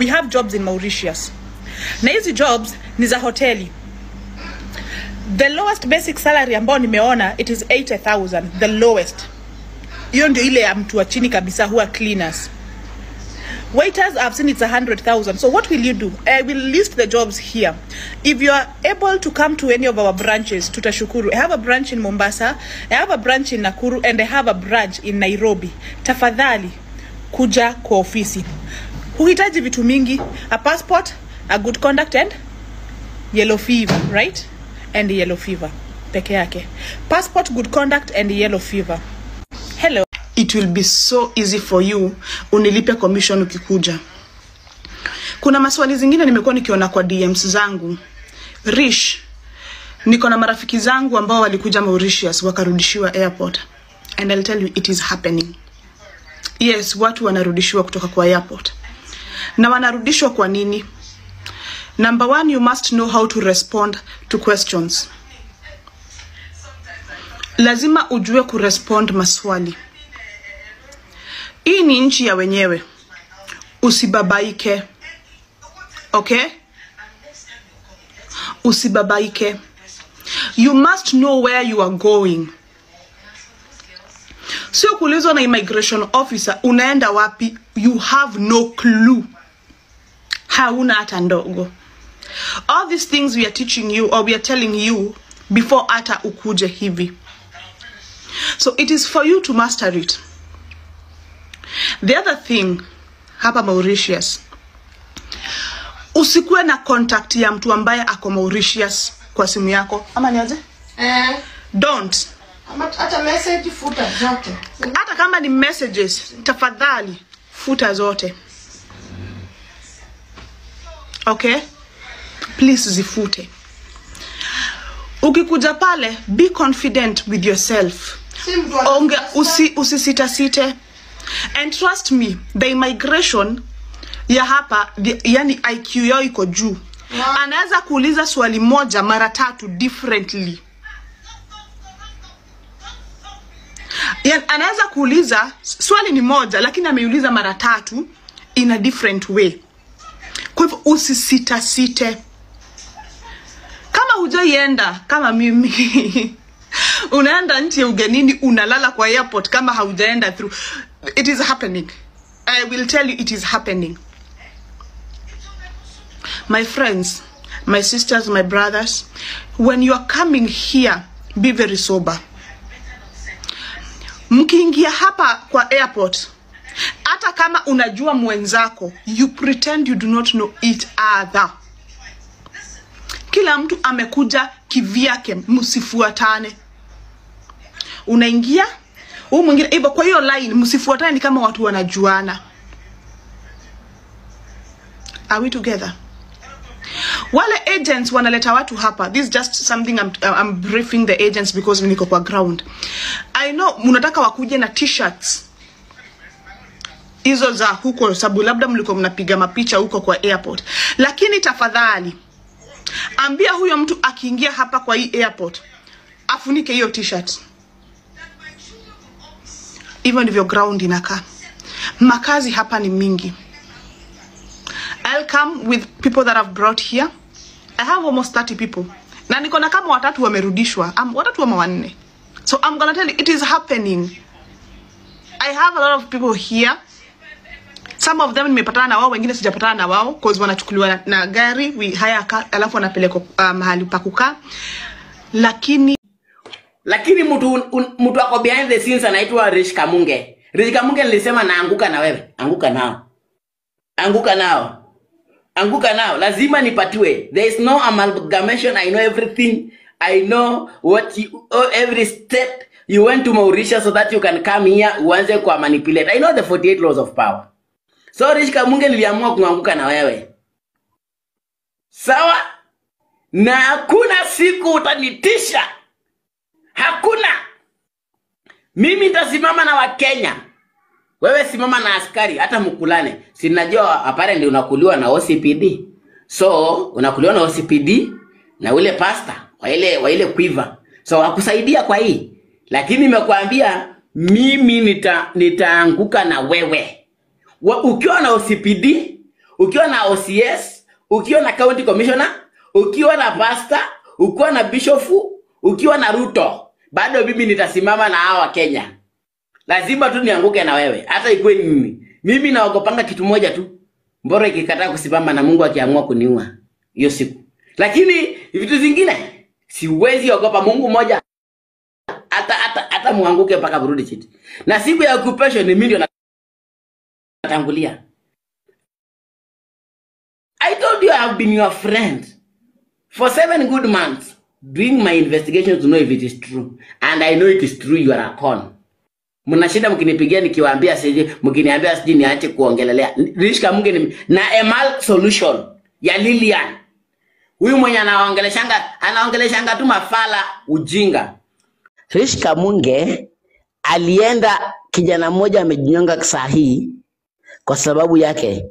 We have jobs in Mauritius. Na hizi jobs ni za hoteli. The lowest basic salary ambao nimeona, it is 80,000, the lowest. Hiyo ndio ile ya mtu wa chini kabisa huwa cleaners. Waiters, I've seen it's 100,000. So what will you do? I will list the jobs here. If you are able to come to any of our branches, tutashukuru. I have a branch in Mombasa, I have a branch in Nakuru, and I have a branch in Nairobi. Tafadhali kuja kwa ofisi. Huhitaji vitu mingi, a passport, a good conduct, and yellow fever, right? And yellow fever. Peke yake. Passport, good conduct, and yellow fever. Hello. It will be so easy for you unilipe commission ukikuja. Kuna maswali zingine nimekuwa nikiona kwa DMs zangu. Rish, niko na marafiki zangu ambao walikuja Mauritius wakarudishiwa airport. And I'll tell you, it is happening. Yes, watu wanarudishiwa kutoka kwa airport. Na wanarudishwa kwa nini? Number one, you must know how to respond to questions. Lazima ujue kurespond maswali. Hii ni nchi ya wenyewe. Usibabaike. Okay? Usibabaike. You must know where you are going. Sio kuulizwa na immigration officer unaenda wapi, you have no clue. Hauna hata ndogo. All these things we are teaching you or we are telling you before hata ukuje hivi. So it is for you to master it. The other thing, hapa Mauritius, usikuwe na contact ya mtu ambaye ako Mauritius kwa simu yako. Ama niaje? Don't. Hata message futa zote. Hata kama ni messages, tafadhali futa zote. Okay? Please zifute. Ukikuja pale, be confident with yourself. Usisita site. And trust me, the immigration ya hapa, yani IQ yao iko juu. Anaweza kuuliza swali moja mara tatu differently. Yani anaweza kuuliza swali ni moja lakini ameuliza mara tatu in a different way. Kwa hivyo usisita site. Kama hujaienda kama mimi unaenda nchi ya ugenini unalala kwa airport kama haujaenda through. It is happening. I will tell you, it is happening. My friends, my sisters, my brothers, when you are coming here, be very sober. Mkiingia hapa kwa airport, hata kama unajua mwenzako, you pretend you do not know each other. Kila mtu amekuja kivyake, msifuatane. Unaingia, mwingine ibo kwa hiyo line, msifuatane ni kama watu wanajuana. Are we together? Wale agents wanaleta watu hapa. This is just something I'm briefing the agents because niko kwa ground. I know mnataka wakuje na t-shirts. Hizo za huko sababu labda mliko mnapiga mapicha huko kwa airport. Lakini tafadhali ambia huyo mtu akiingia hapa kwa hii airport afunike hiyo t-shirt. Even if your ground inakaa. Makazi hapa ni mingi. I'll come with people that I've brought here. I have almost 30 people. Na niko na kama watatu wamerudishwa. Watatu ama wanne. So I'm gonna tell you, it is happening. I have a lot of people here. Some of them nimepatana na wao, wengine sijapatana na wao cause wanachukuliwa na gari, we hire car, alafu wanapelekwa mahali pa kukaa. Lakini mtu wako behind the scenes anaitwa Rish Kamunge. Rish Kamunge nilisema naanguka na wewe. Anguka nao. Anguka nao. Anguka nao. Lazima nipatiwe. There is no amalgamation. I know everything. I know what every step you went to Mauritius so that you can come here uanze kwa manipulate. I know the 48 laws of power. So Rish Kamunge niliamua kuanguka na wewe. Sawa? Na hakuna siku utanitisha. Hakuna. Mimi nitasimama na Wakenya. Wewe simama na askari hata mkulane. Sinajua apparently unakuliwa na OCPD. So unakuliwa na OCPD na ule pasta wa ile quiver. So wakusaidia kwa hii. Lakini nimekuambia mimi nitaanguka na wewe. Ukiwa na OCPD ukiwa na OCS, ukiwa na county commissioner, ukiwa na pastor, ukiwa na bishop, ukiwa na Ruto, bado mimi nitasimama na hawa Kenya. Lazima tu nianguke na wewe, hata ikuwe nini. Mimi naogopanga kitu moja tu, mbora ikikataa kusimama na Mungu akiamua kuniua hiyo siku. Lakini vitu zingine siwezi ogopa. Mungu moja, hata muanguke mpaka burudi chini. Na siku ya occupation ni mimi ndio natangulia. I told you I have been your friend for 7 good months, doing my investigation to know if it is true. And I know it is true, you are a con. Mnashinda mkinipigia nikiwaambia sije, mkiniambia sije niache kuongelelea. Rish Kamunge ni na Emal solution ya Lilian. Huyu mwenye anaongeleshanga tu mafala ujinga. Rish Kamunge alienda, kijana mmoja amejinyonga saa hii kwa sababu yake.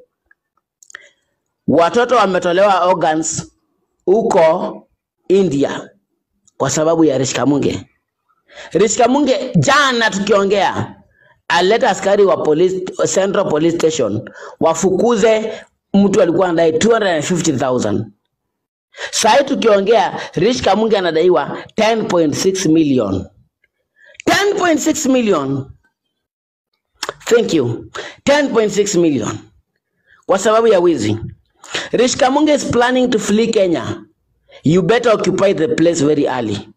Watoto wametolewa organs huko India kwa sababu ya Rish Kamunge. Rish Kamunge jana tukiongea aleta askari wa police, Central Police Station wafukuze mtu alikuwa anadai 250,000. Sasa tukiongea Rish Kamunge anadaiwa 10.6 million. 10.6 million. Thank you. 10.6 million. Kwa sababu ya wizi. Rish Kamunge is planning to flee Kenya. You better occupy the place very early.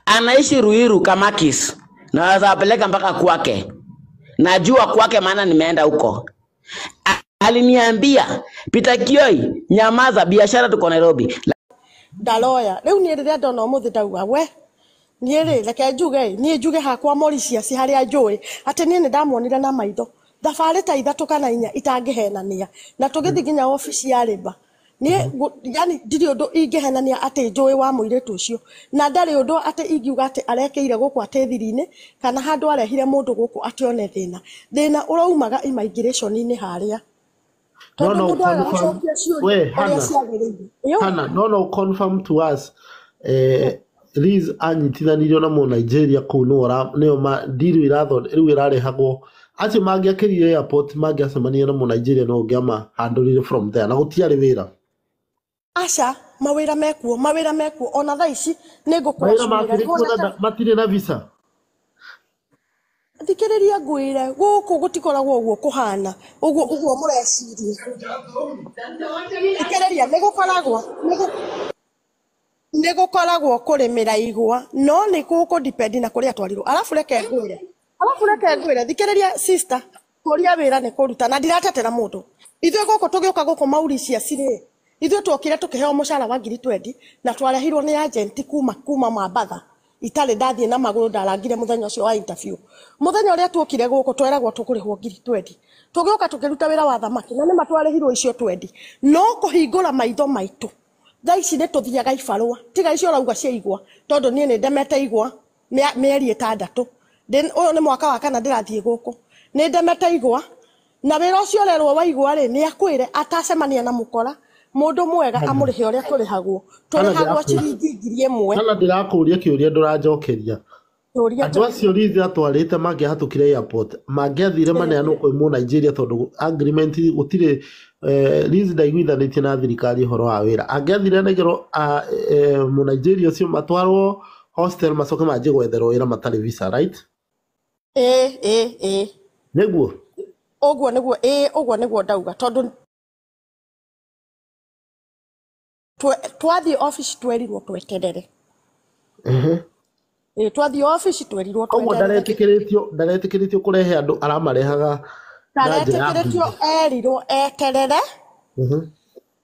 Anaishi Ruiru Kamakis. Na wazapeleka mpaka kwake. Najua kwake maana nimeenda huko. Aliniambia, Peter Kioi, nyamaza, biashara tuko Nairobi. Ndaloya, leo ni rĩrĩa ndona ũmũthĩ ndauga we. Niĩ rĩ, reke njuge hakwa Mauritius harĩa njũĩ atĩ niĩ nĩ ndamuonire na maitho. Thabarĩ ta 3 kana 4 itangĩhenania. Na tũgĩthiĩ nginya ofici ya Labour. Niĩ yani ndirĩ ũndũ ingĩhenania atĩ njũĩ wa mũirĩtu ũcio. Na ndarĩ ũndũ atĩ ingiuga atĩ arekeire gũkũ atĩ thiri-inĩ kana handũ arehire mũndũ gũkũ atione thĩna. Thĩna ũraumaga immigration-inĩ harĩa. No, confirm. Wait, Hannah, no, confirm to us. Liz anyitithanirio na Nigeria kuu nĩo ndiru irathondekwo irarehagwo acio mangĩakĩrire airport mangĩacemania na Nigeria no ngĩama handũrire from there na gũtiarĩ wĩra. Aca mawĩra mekuo ona thaa ici nĩngũkũra matirĩ na visa. Thikĩrĩria ngwĩre gũkũ gũtikoragwo ũguo kũhana ũguo mũreciria. Thikĩrĩria nĩgũkoragwo kũrĩmĩra igwa no nĩ gũkũ depend na kũrĩa twarirwo. Alafu reke ngwĩre thikĩrĩria sister, kũria wĩra nĩ kũruta na ndiratetera mũndũ. Ithuĩ gũkũ tũgĩũka gũkũ Mauritius rĩ, ithuĩ twokire tũkĩheo mũcara wa 20 na twarehirwo nĩ agent kuma Mambatha. Itarĩ ndathiĩ na magũrũ ndarangire mũthenya ũcio wa interview. Mũthenya ũrĩa tuokire gũkũ tweragwo tũkũrĩhwo 20. Tũgĩũka tũkĩruta wĩra wa thamaki na nĩ matwarehirwo icio 20. No kũhingũra maitho maitũ. Thaa ici nĩ tũthiaga ibarũa. Tiga icio rauga cia igwa. Tondũ niĩ nĩ ndemete igwa mĩeri 6. Ũyũ nĩ mwaka wa 4 ndĩrathiĩ gũkũ. Nĩ ndemete igwa. Na wĩra ũcio rerwo wa igwa rĩ nĩ akwĩre atacemania na mũkora. Mũndũ mwega amũrĩhe ũrĩa tũrĩhagwo. Tũrĩhagwo ciringi 1,000. Kana ndĩrakũria kĩũria ndũranjokeria. Andũ acio Liz atwarĩte mangĩhatũkire airport. Mangĩathire maneanwo kwĩ Nigeria tondũ agreement gũtirĩ Liz ndaiguithanĩtie na thirikari ũhoro wa wĩra. Angĩathire Nigeria ũcio matwarwo hostel macoke manjie gwetherwo wĩra matarĩ visa, right? Nĩguo? Ũguo nĩguo ndauga tondũ twathiĩ office twerirwo tweterere. Twathiĩ office twerirwo tweterere. Ndaretĩkĩrĩtio kũrehe andũ aramarehaga. Ndaretĩkĩrĩtio erirwo eterere.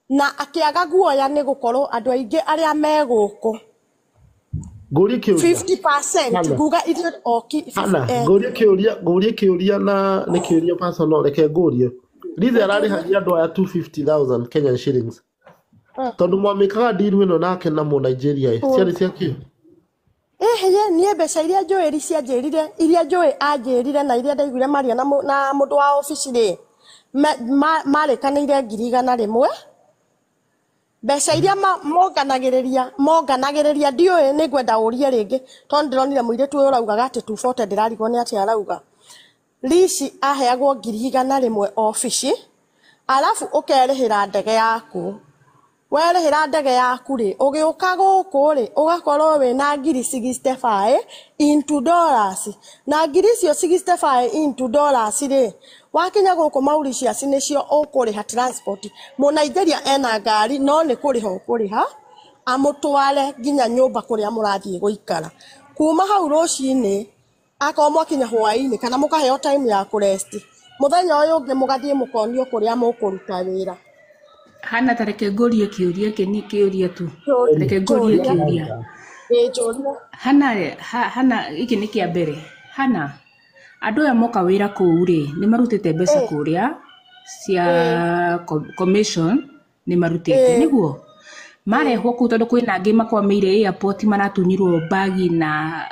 Na akĩaga guoya nĩ gũkorwo andũ aingĩ arĩa me gũkũ. Ngũria kĩũria 50% nguga ithuĩ oki. Ngũria kĩũria na nĩ kĩũria personal reke ngũrie. Liz ararĩhagia andũ aya 250,000 Kenyan shillings. Tondũ mwamĩkaga deal ĩno nake na Nigeria ciarĩ ciakĩ? Niĩ mbeca iria njũĩ cianjĩrire, iria njũĩ anjĩrire na iria ndaiguire maria na mũndũ wa ofici rĩ marĩkanĩire 100,000. Mbeca iria monganagĩrĩria ndiũĩ nĩ ngwenda ũrie rĩngĩ tondũ ndĩronire mũirĩtu ũyũ ũraugaga atĩ 240 ndĩrarigwo nĩ atĩa arauga. Liz aheagwo 100,000 ofici alafu ukerihira ndege yaku werihira ndege yaku ri ugiuka guku ri ugakorwo wina ngiri 65 into dollars na ngiri cio 65 into dollars ri wakinya guku Mauritius nicio ukuriha transport Munigeria ena ngari no ni kuriha ukuriha amutware nginya nyumba kuria murathie guikara kuma hau rucini akomwa kinya hwaini kana mukaheo time ya kurest muthenya uyu ungi mugathie mukonio kuria mukuruta wira Hana tareke ngorie kiuria kini kiuria tu tareke ngorie kiuria hana iki ni kia mbere hana andu aya moka wira kuu ri ni marutite mbeca kuria cia commission ni marutite niguo marehwo kuu tondu kwina angi makwameire airport maratunyirwo bagi na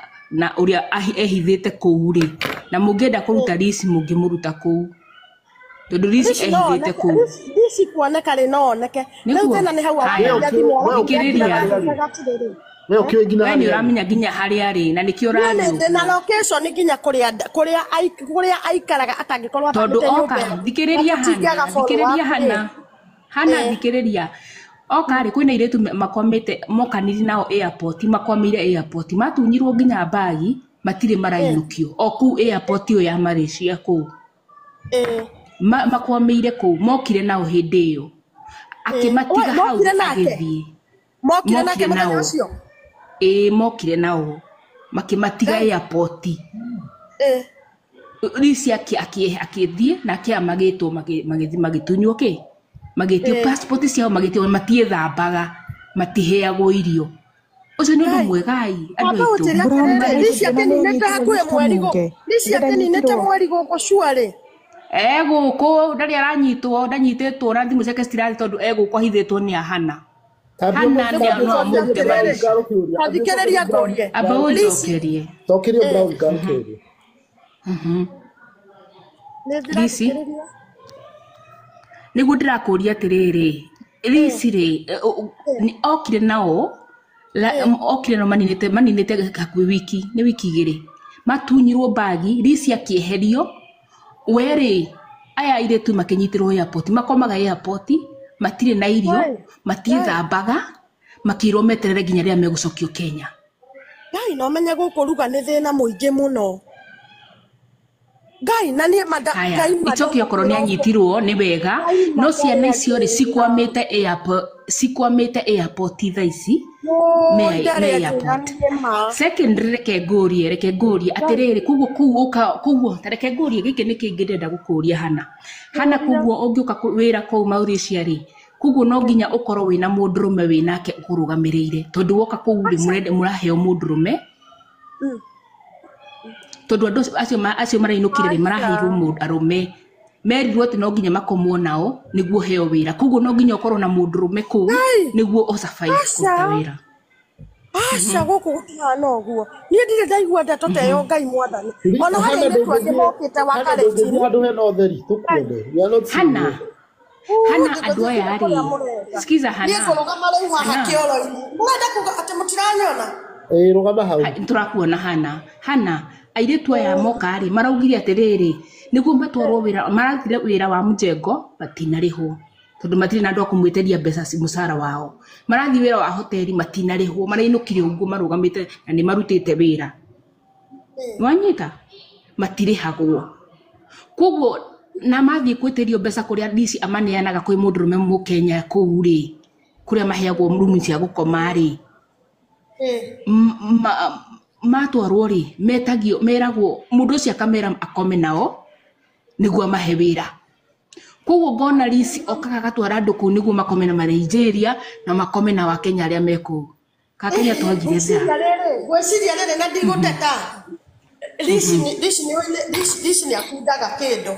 uria ehithite kuu ri na mungenda kuruta risi mungimuruta kuu tondu risi ehithite kuu risi kuoneka ri no oneke riu tena ni hau akiriria wewe ni uramenya nginya haria ari na nikio rani na location nginya kuria aikaraga atangikorwo tondu oka thikiriria hana thikiriria oka ari kwina iretu makomete mokaniri nao airport makomire airport matunyirwo nginya bagi matire marainukio oku airport yo ya Malaysia kuu makwamire kuu mokire nao hindi iyo akimatiga hau agithie mokire nake muthenya mokire nao makimatiga airport risi akithie na kia magitwo magitunywo ki magitio passport ciao magitio matie thambaga matiheagwo irio ucio ni undu mwegai andu aitu risi akeninete hakuhe mwerigo uko shwari guku ndari aranyitwo ndanyititwo na thimu ciake citirari tondu guku ahithitwo ni ahana hana ni no mute bari athikiriria ngorie aba ujokerie tokirio brown garkerie risi niguo ndirakuria atiriri risi ri okire nao okire no maninite hakwi wiki ni wiki igiri matunyirwo bagi risi akieherio weri aya ire tu makinyitirwo airport makomaga airport matire na irio matie thambaga makirwo meterere nginya ria megucokio Kenya Ngai no menye gukuruga ni thina muingi muno Ngai na ni Ngai icokio korwo ni anyitirwo ni wega no ciana icio ri sikwamite airport tha ici me airport secondary reke ngorie atiriri kuguo tareke ngorie giki ni kingi ndenda gukuria hana kuguo ungiuka wira kou Mauritius ri kuguo no nginya ukorwo wina mundurume winake ukurugamirire tondu woka kou ri muraheo mundurume tondu andu acio marainukire ri maraheirwo mundarume merirwo ati no nginya makomwo nao niguo heo wira kuguo no nginya ukorwo na mundurume kou niguo osafaire kuruta wira Asha guku gutihana uguo ni ndire ndaigua ndeto teyo Ngai mwathani ona hari ni twangi mokite wakare tiri andu hena utheri tukwende hana andu aya ari sikiza hana ni kurugama rau haha kioro-ini urenda kuga ati mutiranyona rugama hau turakuona hana airetu aya moka ari maraugire atiriri niguo matwarwo wira marathire wira wa mujengo batinarihwo tondu matire na andu akumwiteria mbeca musara wao marathi wira wa hoteli matinarihwo marainukire uguo marugamite na ni marutite wira mwanyita matirihagwo kuguo na mathi kwitirio mbeca kuria disi amaneanaga kwi mundurume mu Kenya kuu ri kuria maheagwo rumu cia gukoma ri matwarwo ri metagio meragwo mundu cia kamera akome nao niguo mahe wira kuguo ngona risi okaga gatwara andu kuu niguo makome na Nigeria na makome na Wakenya aria meku ka Kenya twagire thia gwiciria riri na ndiguteta risi ni akundaga kindu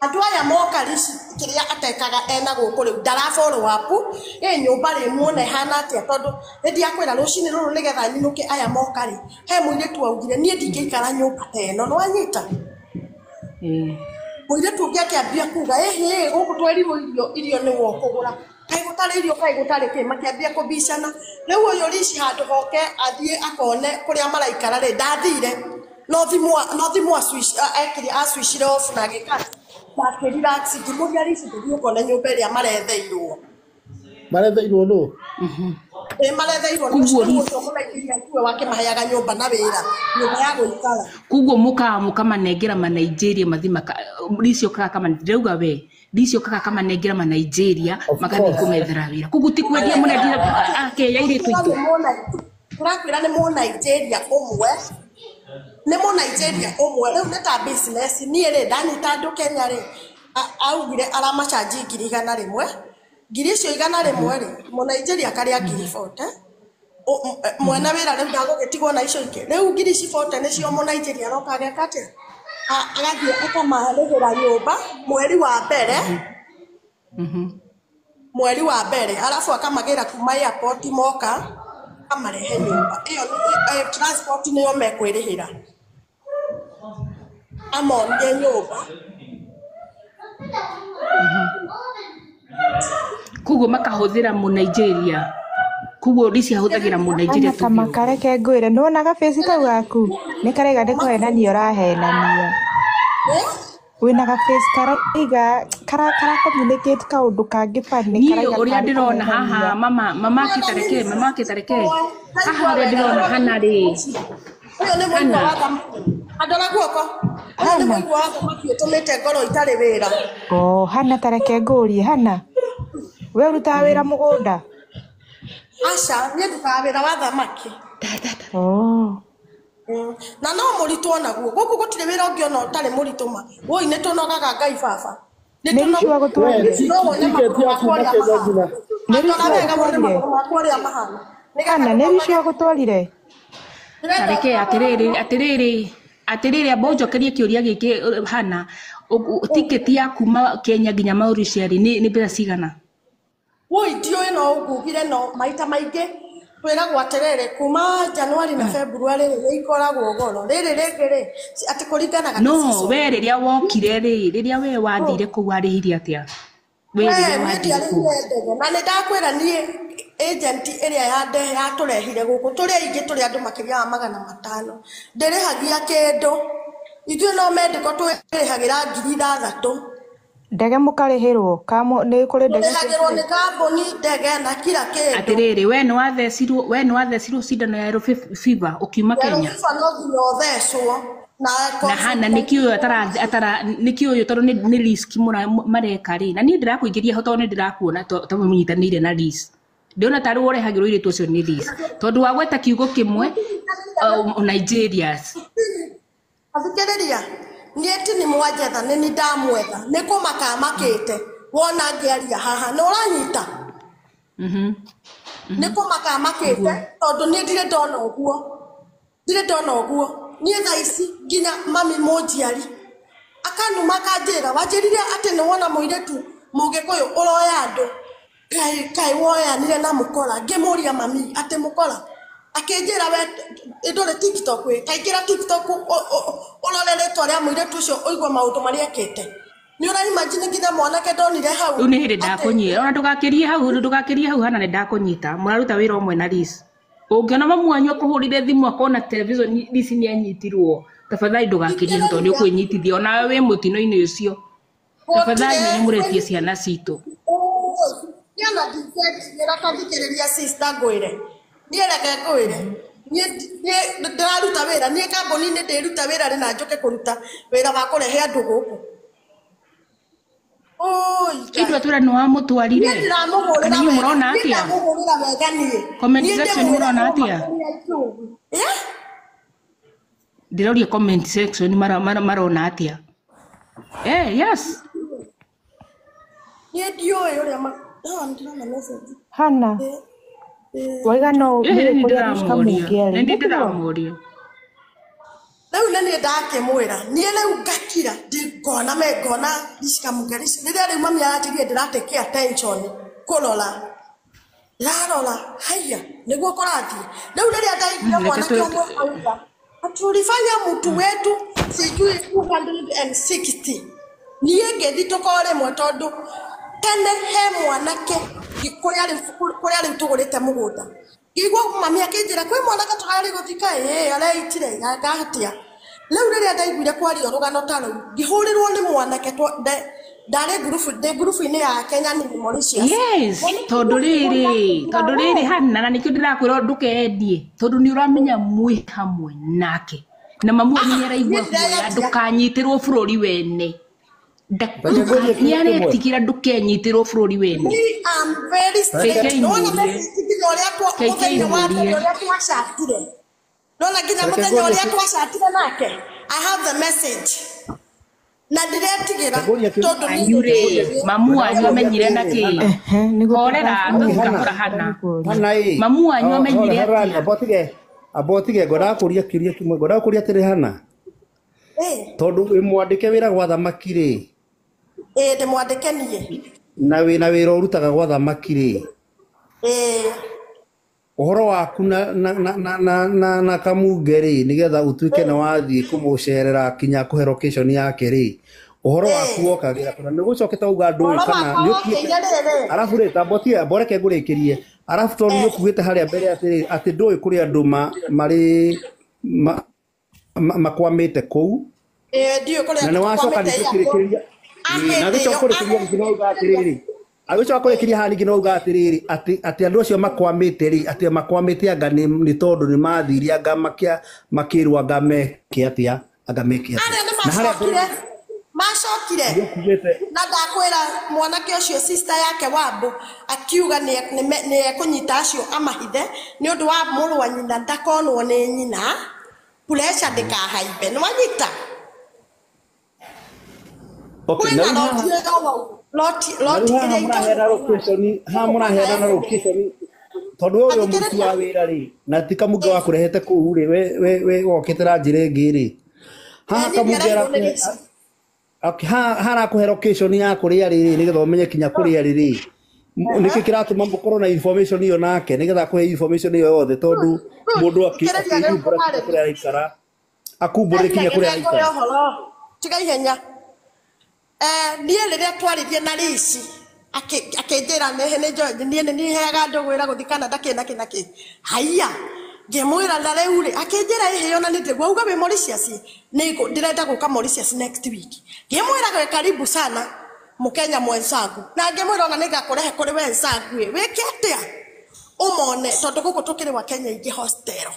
andu aya moka risi kiria atekaga ena guku riu ndarafollow up nyumba ri muone hana atia tondu ndi akwira rucini ruru nigetha nyinuke aya moka ri he muiretu augire nie ndingikara nyumba teno no anyita muiretu ngiake ambia kuga guku twerirwo irio ni wo kugura kai gutari irio kai gutari ki makiambia kubicana riu uyu risi handu hoke athie akone kuria maraikara ri ndathire no thimu switch ekiri switch off na gikara na relax ngimuria risi ndio kona nyumba iria maretheirwo no maretheirwo nĩcio mũnaigeria kuwe wake maheaga nyũmba na wĩra nyũmba ya gũikara kuguo mukamanengera ma Nigeria mathima ricio kaka kama ndauga we ricio kaka kama nengera ma Nigeria makathi kumethera wĩra kuguo ti kwendia mũnendia ake yaire tuitu turakwĩra nĩ mũ Nigeria ũmwe rĩu nĩ ta business niĩ rĩ ndanyita andũ Kenya rĩ augire aramacanji 100 rĩmwe ngiri icio 100 rĩmwe rĩ mũ Nigeria karĩa 40 mwena wĩra rĩu ndagũgĩtigwo na icio ingĩ rĩu ngiri ici 40 nĩcio mũ Nigeria roka ageka atĩa agathiĩ akamarĩhĩra nyũmba mweri wa mbere alafu akamagĩra kuma airport moka amarehe nyũmba ĩyo transport nĩyo mekwĩrĩhĩra amonge nyũmba kuguo makahuthira mu Nigeria kuguo risi ahuthagira mu Nigeria tu makareke ngwire nona ga face kau gaku ni karega ndikuhenania urahenania wina ga face kara communicate kaundu kangi pani ni karega uria ndirona haha mama kitareke haha uria ndirona hana ri uyu ni mwana wa andora guoko ni mwana wa makiutumite ngoro itari wira hana tareke ngurie hana we uruta wira mugunda aca ni ndukaga wira wa thamaki na no mũritũ onaguo gũkũ gũtirĩ wĩra ũngĩ ona ũtarĩ mũritũ ma woi nĩ tũnogaga Ngai baba nĩ gũtwarire atiriri abojo kerie kiuria giki hana tiketi ya kuma Kenya nginya Mauritius ni pesa cigana woi ndiũĩ no ũngugire no maita maingĩ wĩragwo atĩrĩrĩ kuma January na February nĩ ikoragwo goro rĩrĩ rĩngĩ rĩ atĩ kũringanaga no we rĩrĩa wokire rĩ rĩrĩa we wathire kũu warĩhirie atĩa we rĩrĩa wathire kũu na nĩ ndakwĩra niĩ agent ĩrĩa yatũrehire gũkũ tũrĩ aingĩ tũrĩ andũ makĩria ma 500 ndĩrĩhagia kĩndũ ithuĩ no mendeko twĩrĩhagĩra 3,000 ndege mukarĩhĩrwo nĩ kũrĩ ndege ndĩrĩhagĩrwo nĩ kambuni ndege na kila kĩndũ atĩrĩrĩ we nĩ wathecirwo cindano ya yellow fever ukiuma Kenya no nginya ũthecwo na hana nikio nikio tondũ nĩ risk mareka rĩ na niĩ ndĩrakũingĩria ho tondũ nĩ ndĩrakuona tondũ mũnyitanĩire na risk ndiona tarĩ ũrehagĩrwo iretu ũcio nĩ risk tondũ wagweta kiugo kĩmwe Nigerians athikĩrĩria nieti ni mwajetha ni ndamwetha ni kumaka makite wona ngiaria haha no uranyita ni kumaka makite tondu ni ndire ndona uguo ni tha ici nginya mami munjiari akanuma kanjira wanjirire ati ni wona muiretu mugikuyu uroya andu kai woya nire na mukora ngimuria mami ati mukora akenjira we ndore TikTok we kaingira TikTok urorere twaria muire tucio oigwa maundu maria ekete ni ura imagine nginya mwanake ndonire hau u ni hindi ndakunyira ona ndugakirie hau hana ni ndakunyita muraruta wira omwe na Liz ungiona mamwanyu kuhurire thimu akona television Liz ni anyitirwo tafadhali ndugakirie tondu ni ukwinyitithia ona we mutino-ini ucio tafadhali ni muretie ciana citu yana defect ni rakathikiriria sister ngwire niereke ngwire ni ndiraruta wira ni kambuni ni ndiruta wira ri na njoke kuruta wira wa kurehe andu guku Idwa tura no amutwarire kana ni murona atia comment section murona atia ndiroria comment section marona atia yes ni ndio yule ma ndina message hana waiga no ndiramuria rĩu nĩ ndakĩmwĩra niĩ rĩu ngakira ngona Rishikamungerisi rĩrĩa rĩu mami aranjĩrire ndĩratake attention kũrora ndarora haya nĩguo kũrathiĩ rĩu rĩrĩa ndaigire mwanake ũmwe auga tulifanya mtu wetu sijui 260 niĩ ngĩthi tũkoremwe tondũ tene he mwanake kũrĩa rĩu tũgũrĩte mũgũnda igua mami akĩnjĩra kwĩ mwanake tũrarĩ gũthika areitire ngahatia leu riria ndaiguire kwaria rugano ta ruu ngihurirwo ni mwanake ndare ngurubu-ini ya Kenya ni Mauritius. Yes, tondu riri Hana na nikio ndirakwira ndukendie tondu ni uramenya mwi hamwe nake na mamu ni araigua kuoya ndukanyitirwo bururi wene ni aretikira ndukenyitirwo bururi wene. I am very straight. No na message uria twachatire. No na nginya muthenya uria twachatire nake. I have the message. Na diretigira tondu ni mamu wanyu amenyire naki horera tukahora Hana mamu wanyu amenyire abotige ngorakuria kiria kimwe ngorakuria tiri Hana tondu mwandike wira gwa thamaki ri ndi mwandike nie na wira urutaga gwa thamaki ri uhoro waku na Kamunge ri nigetha utuike na wathie kumucerera kinya kuhe location yake ri uhoro waku wokagira kana nigucoketa uga ndui kana niukiite arafu ri tambotia boreke ngurikirie arafu tondu niukuite haria mbere ati ndui kuri andu mari makwamite kou ndio kuri na niwacoka nikirikiria na gicokurekiria ngino uga atiriri agicokurekiria hani ngino uga atiriri ati andu acio makwamite ri ati makwamite anga ni tondu ni mathiri anga makirwa anga meke atia na haria macokire na ndakwira mwanake ucio sister yake Wambu akiuga ni ekunyita acio amahithe ni undu wa muru wa nyina ndakonwo ni nyina pressure ndikahaimbe ni wanyita. Okay, na murahera na location tondu uyu mutu wa wira ri na ti Kamunge wa kurehete kuu ri we wokitira njire ngi ri haha Kamunge okay hara kuhe location ya kuria riri nigetha umenye kinya kuria riri niki kiratuma mukorwo na information iyo nake nigetha kuhe information iyo yothe tondu mundu akikumbura kuria aikara akumbure kinya kuria aikara tiga ihenya nie riria twaririe na Rishi akinjira ne George ni heaga ndugwira guthikana ndakina kinaki haiya ngimwira na riu ri akinjira iheo na nitiguo uga we Mauritius niko ndirenda guka Mauritius next week ngimwira karibu sana Mukenya mwenzangu na ngimwira ona nigakurehe kuri wenzangu wiki atia umone tondu guku tukiri wa Kenya ingi hostel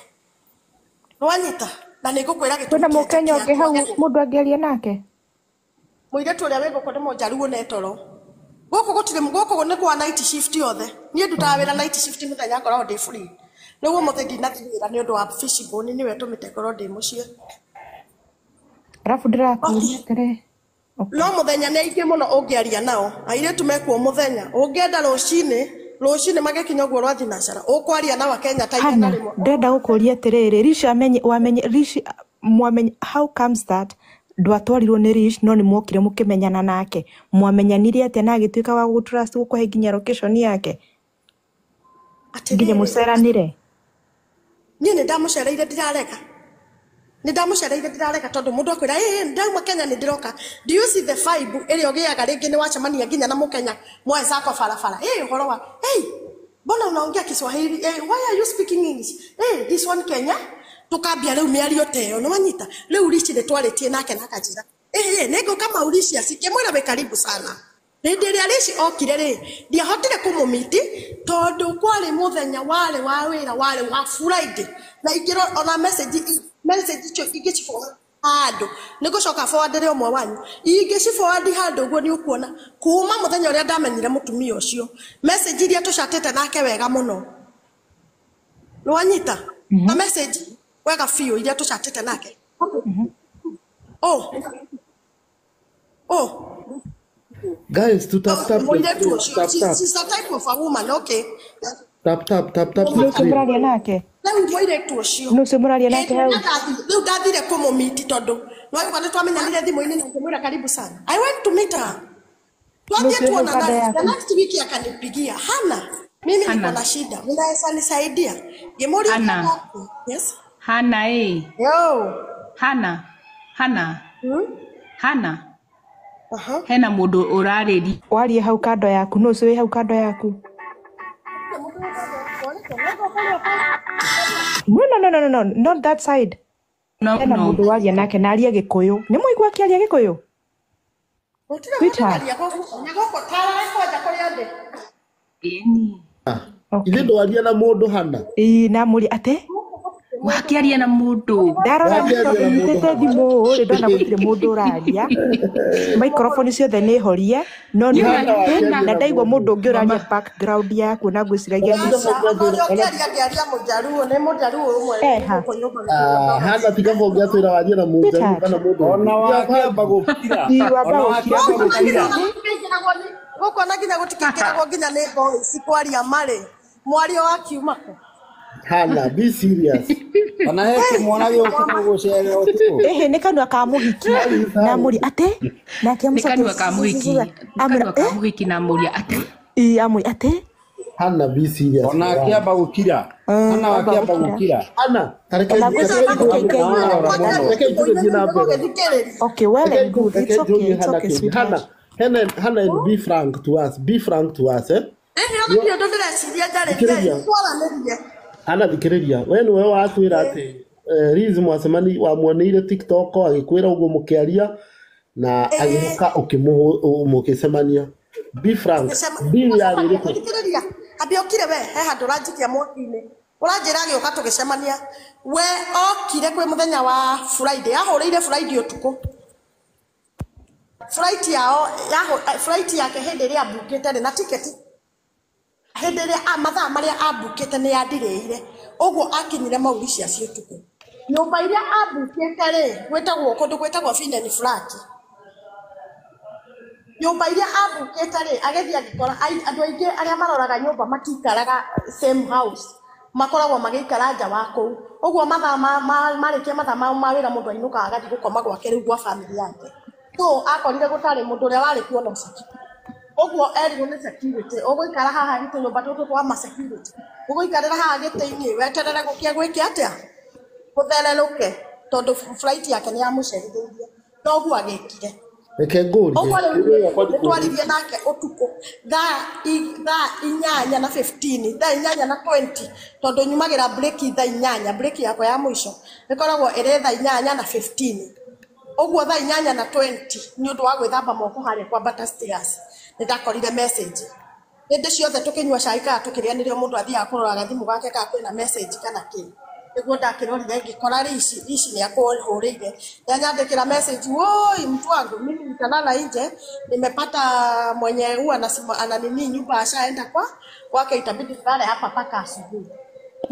wanyita na nigukwira gitu kuna Mukenya ungi hau mundu angeria nake muiretu uria wego kode mojaruo netoro goko gotire mugoko ne kwa night shift yothe nie ndutaga wira night shift muthenya ngoro ndi free niwo muthendi na thira ni undu wa fishing ni we tumite ngoro ndi mucie arafu ndirakuria kare no muthenya ni aingi muno ungiaria nao airetu mekwo muthenya ungienda rucini magikinya guo rwa thinacara ukwaria na wa Kenya ta igana rimwe ndenda gukuria tiriri Rishi wamenye Rishi mwamenye how comes that ndwatwarirwo ni Rishi no ni mwokire mukimenyana nake mwamenyanire atia na agituika wa gutrust gukuhe nginya location yake nginya muceranire nie ni ndamucereire ndirareka tondu mundu akwira ndauma Kenya ni ndiroka do you see the vibe iri ogiaga ringi ni wacemania nginya na Mukenya mweza kwa farafara horo wa mbona unaongea Kiswahili why are you speaking English this one Kenya tukambia riu miario teo no wanyita riu Rishi ni twaritie nake na kanjira nego kama Mauritius asikemwira we karibu sana rindi ria Rishi okire ri ndiahotire kumumiti tondu kwari muthenya wale wa wira wale wa Friday na igiro ona message icio igiciforward handu nigucoka forward ri omwe wanyu igiciforward handu guo ni ukuona kuma muthenya uria ndamenyire mutumia ucio message iria tuchatete nake wega muno nwanyita na message wega fio iria tuchatete nake guys to tap she's a type of a woman okay tap muraria nake nusu muraria nake hau riu ndathire kumumiti tondu no ni twamenyanire thimu-ini na ngimwira karibu sana I went to meet her twathie tuonana the next week akanipigia Hana mimi niko na shida unaweza nisaidia ngimwira Hana yes Hana yo Hana hena mundu urariri warie hau kando yaku nusu wi hau kando yaku no not that side Hena mundu waria nake na aria Gikuyu. Ni muigua akiaria Gikuyu? Sweetheart. Nyagoko tara kwanja kuria ndi. Eni. Ithe ndwaria na mundu hana. Na muri ate? Wakiaria na mundu. Ndarora mutondu nyitete thimu ri ndona gutire mundu uraria. Microphone ciothe ni horie no na ndaigua mundu ungi uraria background yaku na ngwiciragia hana tiga bongia twira waria na mundu kana mundu ona wakiamba gukira ona wakiamba gukira goko na nginya gutikikiragwo nginya ni boys kwaria mari mwario wakiumako hana be serious ona heke mwana gyoka gucerera utuko ni kanua ka muhiki na muri ate na kia mucoke kanua ka muhiki na muri ate amuri ate hana be serious ona akiamba gukira ona akiamba gukira hana okay well and good it's okay hana and be frank to us Ana thikiriria we niwe watwira ati Liz Mwasemani wamuoneire TikTok agikwira uguo mukiaria na agihuka ukimukicemania be frank be yarire thikiriria abiokire we he handu ranjikia mwakine uranjira agiuka tugicemania we okire kwi muthenya wa Friday ahurire Friday utuku flight yake hindi ria bukite na ticket henderia mathaa maria abukite ni yandireire uguo akinyire mauri cia tuku nyumba iria abukite ri gwetagwo kundu gwetagwo Finani Flat nyumba iria abukite ri agethia gikora andu aingi aria maroraga nyumba matikaraga same house makoragwo magikara nja wa kou uguo mathaa marikia mathaa ma wira mundu ainuka agathi gukoma gwake riu gwa family yake so akorire gutari mundu uria wari kuona uciki oguo eri ni security uguikara haha gitu nyumba tutu kwa ma security uguikarira haha giti-ini weterere gukia gwiki atia guthereruke tondu flight yake ni amucerithĩirie noguo agikire reke nguri twaririe nake utuku thaa 8:15 thaa 8:20 tondu nyumagira break thaa 8 break yako ya mwisho ikoragwo iri thaa 8:15 oguo thaa 8:20 ni undu wa gwithamba moko haria kwa bata stairs ndakorire message ende ciothe tukinywa cai kana tukirianirio mundu athia kuroraga thimu gake kana kwina message kana ki niguo ndakirorire ngikora ici ni akuhurire nyandikira message woi mtu wangu mimi nikalala nje nimepata mwenye huwa ana nini nyumba ashaenda kwake itabidi tulale hapa paka asubuhi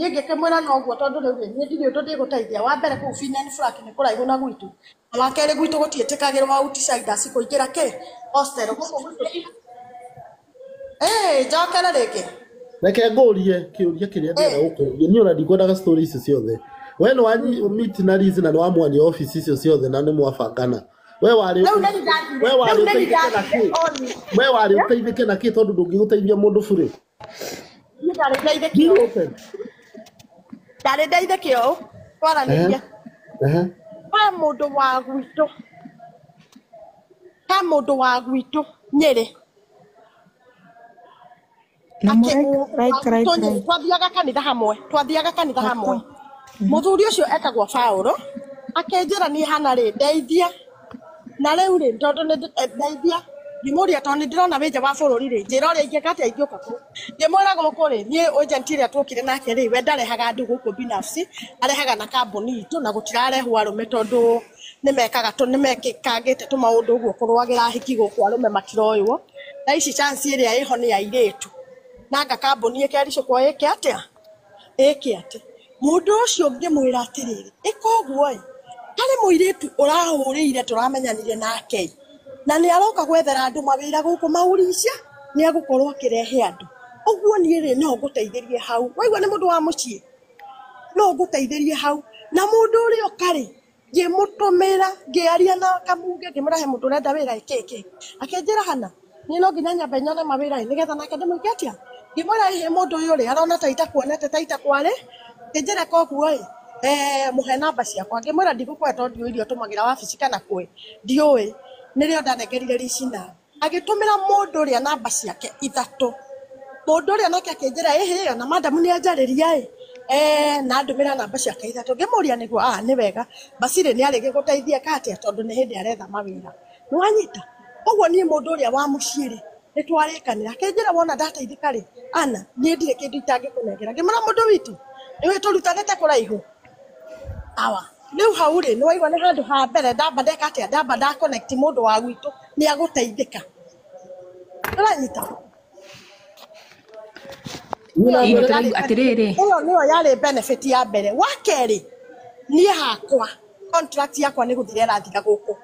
ngikemwira no guo tondu riu ni ndio tundi gutaithia wa mbere ku Finani Flat ni kuraihu na gwitu wa kere gwitu gutietikagirwa outsiders kuingira ke hostel guko gwitu jokera reke reke ngurie kiuria kiria ndira gukuria ni ora ndikwendaga stories icio ciothe we no wanyi meet na Liz na no wamwani office icio ciothe na ni mwabangana we wari uteithike na ki tondu ndungiguteithia mundu bure ndari ndeithikio twaraniria ha mundu wa gwitu Nyeri twathiaga kanitha hamwe muthuri ucio etagwo Paulo akenjira ni hana ri ndeithia na riu ri tondu ni ndeithia ngimuria tondu ndirona wija wa bururi ri njira uria ingikati aingioka ku ngimwira guku ri ni agent iria twokire nake ri we ndarehaga andu guku binafsi arehaga na kambuni itu na gutirarehwo arume tondu nimekikagite tumaundu uguo kurwagira hiki guku arume matiroywo na ici chance iria iho ni ya iritu nanga kambuni ikerico kwa yake atia mundu ucio ngimwira atiriri ikoguo kari muiritu urahurire turamenyanire nake na ni aroka gwethera andu mawira guku mauricia ni agukorwo akirehe andu uguo ni ri no guteithirie hau waigua ni mundu wa mucii no guteithirie hau na mundu uri okari ngimutumira ngiaria na Kamunge ngimurahe mundu urenda wira ikeke akenjira hana ni no nginya nyambe nyone mawira nigetha nake ndimwigetia ngimwira ihe mundu uyu ri arona taita kuonete taita kware nginjira koguo muhe namba ciakwa ngimwira ndigukwe tondu irio tumagira wabici kana kwe ndiui nirio ndanegerire ricina agitumira mundu ria namba ciake 3 mundu ria nake akenjira na madamu ni anjariria na ndumira namba ciake ithatu ngimuria niguo nĩ wega Basile nĩ arĩkia gũteithia Katia tondũ nĩ hĩndĩ aretha mawĩra nĩ wanyita ũguo niĩ mũndũ ũrĩa wa mũciĩ rĩ nĩ twarĩkanĩra kĩnjĩra wona ndateithĩka rĩ Ana niĩ ndirĩ kĩndũ itangĩkũnengera ngĩmwĩra mũndũ witũ nĩwe tũrutanĩte kũraihu awa rĩu hau rĩ nĩ waigua nĩ handũ ha mbere ndamba ndeka atĩa ndamba nda connect mũndũ wa gwitũ nĩ agũteithĩka ũranyita ĩyo nĩyo yarĩ benefit ya mbere wa kerĩ niĩ hakwa contract yakwa nĩ gũthira ĩrathira gũkũ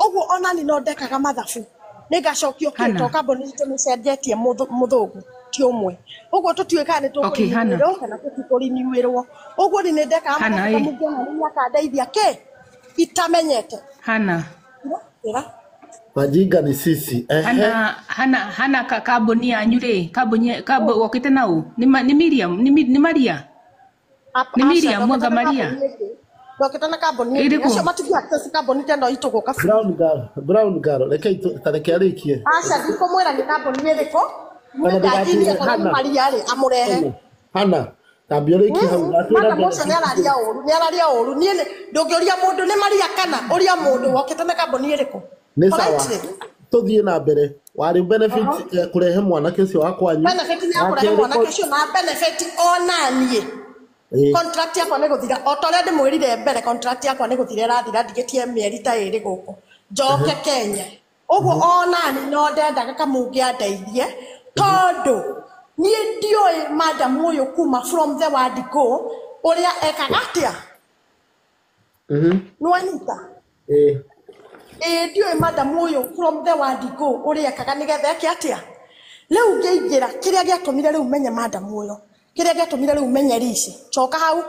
ũguo onani no ndekaga mathabu nĩ ngacokio kĩto kambuni itũ nĩ cenjetie mũthũngũ ti ũmwe ũguo tũtiũĩkaga nĩ tũkũriniũĩrwo kana tũtikũriniũĩrwo ũguo nĩ ndekaga mathabu kamũngĩona nĩ akandeithia kĩ itamenyete Majinga ni sisi. Hana kambuni yanyu rĩ, kambuni wokĩte nau nĩ Miriam nĩ Maria nĩ Miriam Mwanga Maria ndokĩte na kambuni acio matigĩ access kambuni teno itũgũka Brown Girl reke tareke arĩkie aca ndikomwĩra nĩ kambuni ĩrĩkũ mũndajirie kwa Maria rĩ amũrehe Hana tambia rĩkie hau mũcio nĩ araria ũru niĩ ndũngĩũria mũndũ nĩ Maria kana ũria mũndũ wokĩte na kambuni ĩrĩkũ nĩ sawa tuthie na mbere wari benefit kurehe mwanake ucio wakwanyu benefit ni kurehe mwanake ucio na benefit onanie contract yakwa nĩ gũthira o ta ũrĩa ndĩmwĩrire mbere contract yakwa nĩ gũthira ĩrathira ndigĩtie mĩeri ta ĩrĩ gũkũ njoke Kenya ũguo onani no ndendaga kamũngĩ andeithie tondũ niĩ ndiũĩ madam ũyũ kuma from the word go ũrĩa ekaga atĩa nĩwanyita ndiũĩ madam ũyũ from the word go ũrĩa ekaga nĩgetha eke atĩa rĩu ngĩingĩra kĩrĩa gĩatũmire rĩu menye madam ũyũ kĩrĩa gĩatũmire rĩu menye Rishi coka hau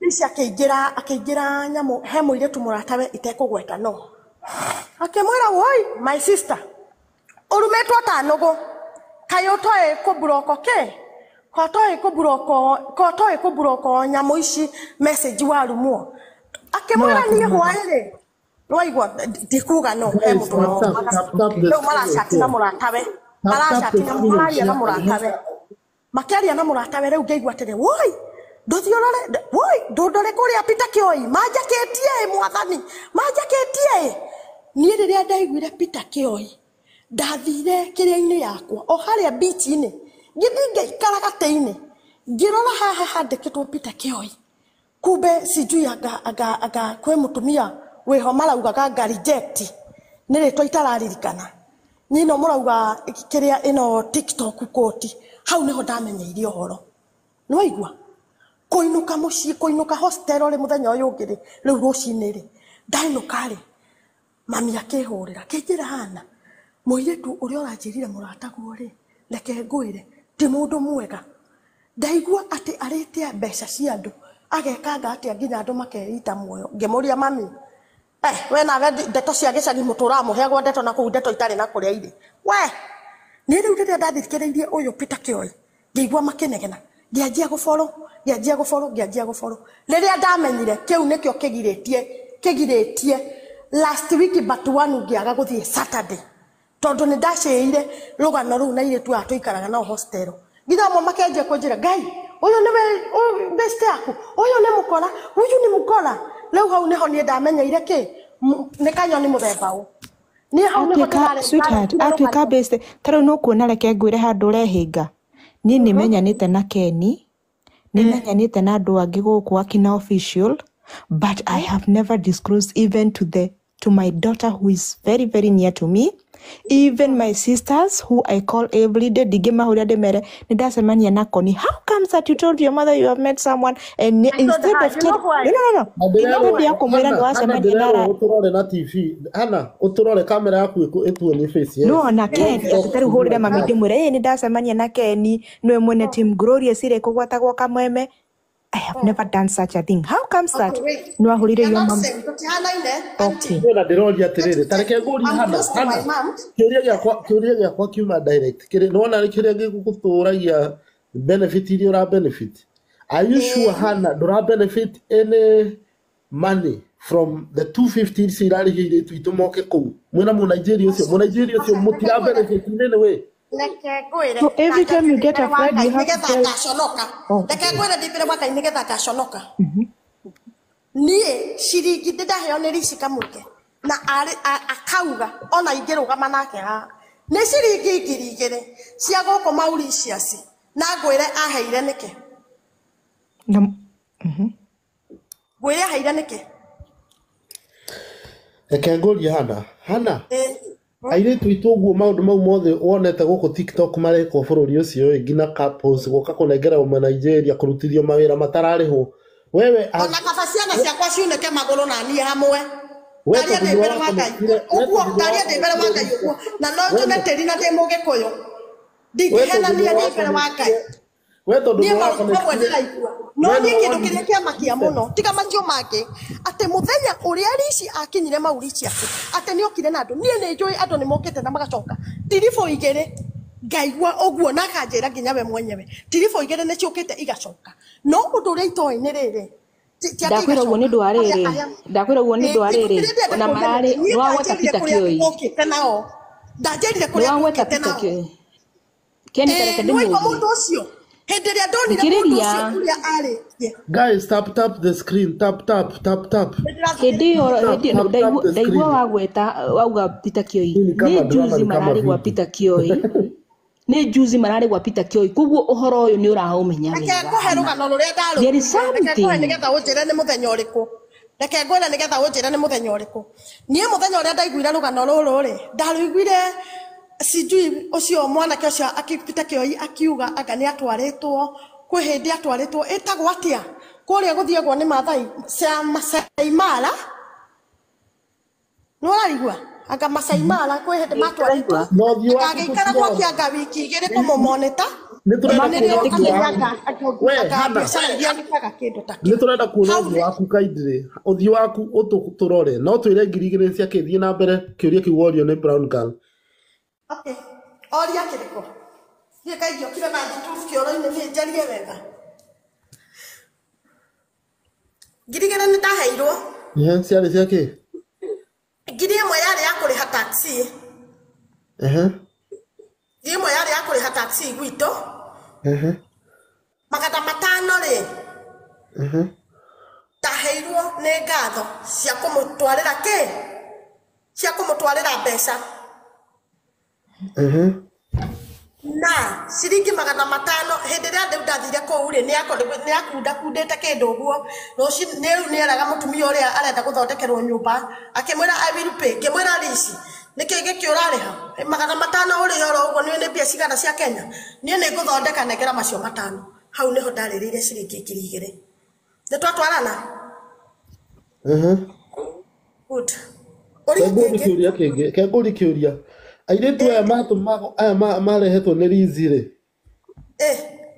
Rishi akĩingĩra nyamũ he mũirĩtu mũratawe itekũgweta no akĩmwĩra woi my sister ũrumĩtwo ta nũgũ kaĩ ũtoĩ kũburoko kĩ kotoĩ kũburoko nyamũ ici message warumwo akĩmwĩra niĩ hwaĩ-rĩ nĩwaigua ndikuga no he mũndũ rĩu maracati na mũratawe mararia na mũratawe makĩaria na mũratawe rĩu ngĩigua atĩrĩ woi ndũndore kũrĩa Peter Kioi manjakĩtie mwathani manjakĩtie niĩ rĩrĩa ndaiguire Peter Kioi ndathire kĩrĩa-inĩ yakwa o harĩa beach-inĩ ngĩthiĩ ngĩikara gatĩ-inĩ ngĩrora haha handĩkĩtwo Peter Kioi kumbe sijui aga kwĩ mũtumia wĩho maraugaga nga reject nĩ rĩtwa itararirikana nyino mũrauga kĩrĩa ĩno TikTok koti hau nĩho ndamenyeire ũhoro nĩwaigua kũinũka mũciĩ kũinũka hostel rĩ mũthenya ũyũ ũngĩ rĩ rĩu rũcinĩ rĩ ndainũka rĩ mami akĩhũrĩra kĩnjĩra Hana mũirĩtu ũrĩa ũranjĩrire mũrataguo rĩ reke ngwĩre ti mũndũ mwega ndaigua atĩ arĩte mbeca cia andũ agekanga atĩa nginya andũ makeita muoyo ngĩmũria mami we nawe ndeto cia gĩcagi mũtũra mũheagwo ndeto na kũu ndeto itarĩ na kũrĩa irĩ we nĩ rĩu rĩrĩa ndathikĩrĩirie ũyũ Peter Kioi ngĩigua makĩnegena ngĩanjia gũboro rĩrĩa ndamenyire kĩu nĩkĩo kĩgirĩtie last week but one ngĩaga gũthiĩ Saturday tondũ nĩ ndacĩire rũgano rũu na irĩtu atũikaraga nao hostel nginya amwe makenjia kũnjĩra Ngai ũyũ nĩwe best yaku ũyũ nĩ mũkora rĩu hau nĩho niĩ ndamenyeire kĩ nĩ kanyoni mũthemba ũũ niĩ hau nĩho sweetheart atuĩka best tarĩu no kuona reke ngwĩre handũ ũrehinga niĩ nĩmenyanĩte na Kenny nĩmenyanĩte na andũ angĩ gũkũ akina official but I have never disclosed even to my daughter who is very very near to me even my sisters who I call every day ndingĩmahũrĩra ndĩmere nĩndacemania na Connie how comes that you told your mother you have met someone and instead of kũmwĩra nĩwacemania na ũtũrore na TV Hana ũtũrore kamera yaku ĩtuonie face no na Kenny atĩtarĩ hũrĩre mami ndĩmwĩre nĩndacemania na Kenny nĩwe mwene Team Glorious ĩrĩa kũgwatagwo kamweme I have never done such a thing. How comes that? No ahurire your mom. Okay. Ndĩrona ndĩroria atĩrĩrĩ tareke ngũrie Hana kĩũria gĩakwa kiuma direct nĩwona kĩrĩa gĩgũtũragia benefit iria ũra benefit are you sure Hana ndũra benefit any money from the 250 icio irarĩhĩire twitũ moke kũu mwĩna Mũnigeria ũcio mũtira benefit nene we Reke ngwire. So every time you get a friend, you have to Nigetha tell. ndaconoka. Oh, Reke ngwire ndibire mwaka nigetha ndaconoka. Nie ciringi ndaheo nĩ Rishi Kamuge na akauga ona ingĩrũgama nake ha nĩ ciringi 2,000 cia gũkũ Mauritius na ngwĩre aheire nĩkĩ ngwĩre aheire nĩkĩ Reke ngũrie Hana airĩtu itũ ũguo maũndũ mau mothe wonete gũkũ TikTok marekwo bũrũri ũcio nginya couples gũka kũnengera uma Nigeria kũrutithio mawĩra matararĩhwo wewe ona kaba ciana ciakwa ciunĩke magũrũ na niĩ hamwe Daria ndĩ mbere wa Ngai ũguo daria ndĩ mbere wa Ngai ũguo na no njone tĩri na ndĩ Mũgĩkũyũ ndingĩhenania ndĩ mbere wa Ngai we tondũ niĩ mamwe ndĩraigua no niĩ kĩndũ kĩrĩa kĩamakia mũno tiga macio mangĩ atĩ mũthenya ũrĩa Rishi akinyire Mauritius atĩ nĩ okire na andũ niĩ nĩ njũĩ andũ nĩ mokĩte na magacoka tiribũ 2 ngaigua ũguo na kanjĩra nginya we mwenyewe tiribũ 2 nĩ ciũkĩte igacoka no ũndũ ũrĩa itoĩ nĩ rĩrĩ ndakwĩra ũguo nĩ ũndũ wa rĩrĩ ndakwĩra ũguo nĩ ũndũ wa rĩrĩ ona mararĩ nĩ wagweta Peter Kioi ndanjĩrire kũrĩa wagweta Peter Kioi Keni kareke ndĩmũrie mũndũ ũcio hĩndĩ ĩrĩa ndonire mũndũ ũcio ũrĩa arĩ guys tap the screen tap hĩndĩ ĩyo ndaigua wagweta wauga Peter Kioi nĩ juzi mararĩ gwa Peter Kioi nĩ juzi mararĩ gwa Peter Kioi koguo ũhoro ũyũ nĩ ũraũmenya reke ngũhe rũgano rũrĩa ndarũmĩrĩire there is something nĩgetha ũnjĩre nĩ mũthenya ũrĩkũ reke ngwĩre nĩgetha ũnjĩre nĩ mũthenya ũrĩkũ niĩ mũthenya ũrĩa ndaiguire rũgano rũrũ rĩ ndarũiguire sijui ũcio mwanake ũcio Peter Kioi akiuga anga nĩ atwarĩtwo kwĩ hĩndĩ atwarĩtwo ĩtagwo atĩa kũrĩa gũthiagwo nĩ Masai Mara nĩ ũraigua anga Masai Mara kwĩ hĩndĩ matwarĩtwo agĩikara gwa kĩanga wiki 2 kũmũmoneta nĩ tũrenda kuona ũthiũ waku kaindĩrĩ ũthiũ waku ũtũrore no twĩre 2,000 ciakĩthiĩ na mbere kĩũria kĩu worio nĩ Brown Girl okay oria kĩrĩkũ niĩ kaingĩ okire na thitubu kĩoro-inĩ niĩ njarie wega 2,000 nĩ ndaheirwo ciarĩ ciakĩ 1,000 yarĩ ya kũrĩha taxi 1,000 yarĩ ya kũrĩha taxi gwitũ 500 rĩ ndaheirwo nĩ ngatho cia kũmũtwarĩra kĩ cia kũmũtwarĩra mbeca na ciringi 500 hĩndĩ ĩrĩa ndĩu ndathire kũu rĩ nĩ akundakundĩte kĩndũ ũguo rĩu nĩ eraga mũtumia ũrĩa arenda gũthondekerwo nyũmba akĩmwĩra I will pay ngĩmwĩra Rishi nĩkĩ gĩkĩ ũrarĩha 500 ũrĩ oro ũguo nĩ mbia cigana cia Kenya niĩ nĩ ngũthondeka nengera macio 5 hau nĩho ndarĩrĩire ciringi 2,000 nĩ twatwarana good kengũri kĩũria airĩtu aya marehetwo nĩ Rishi rĩ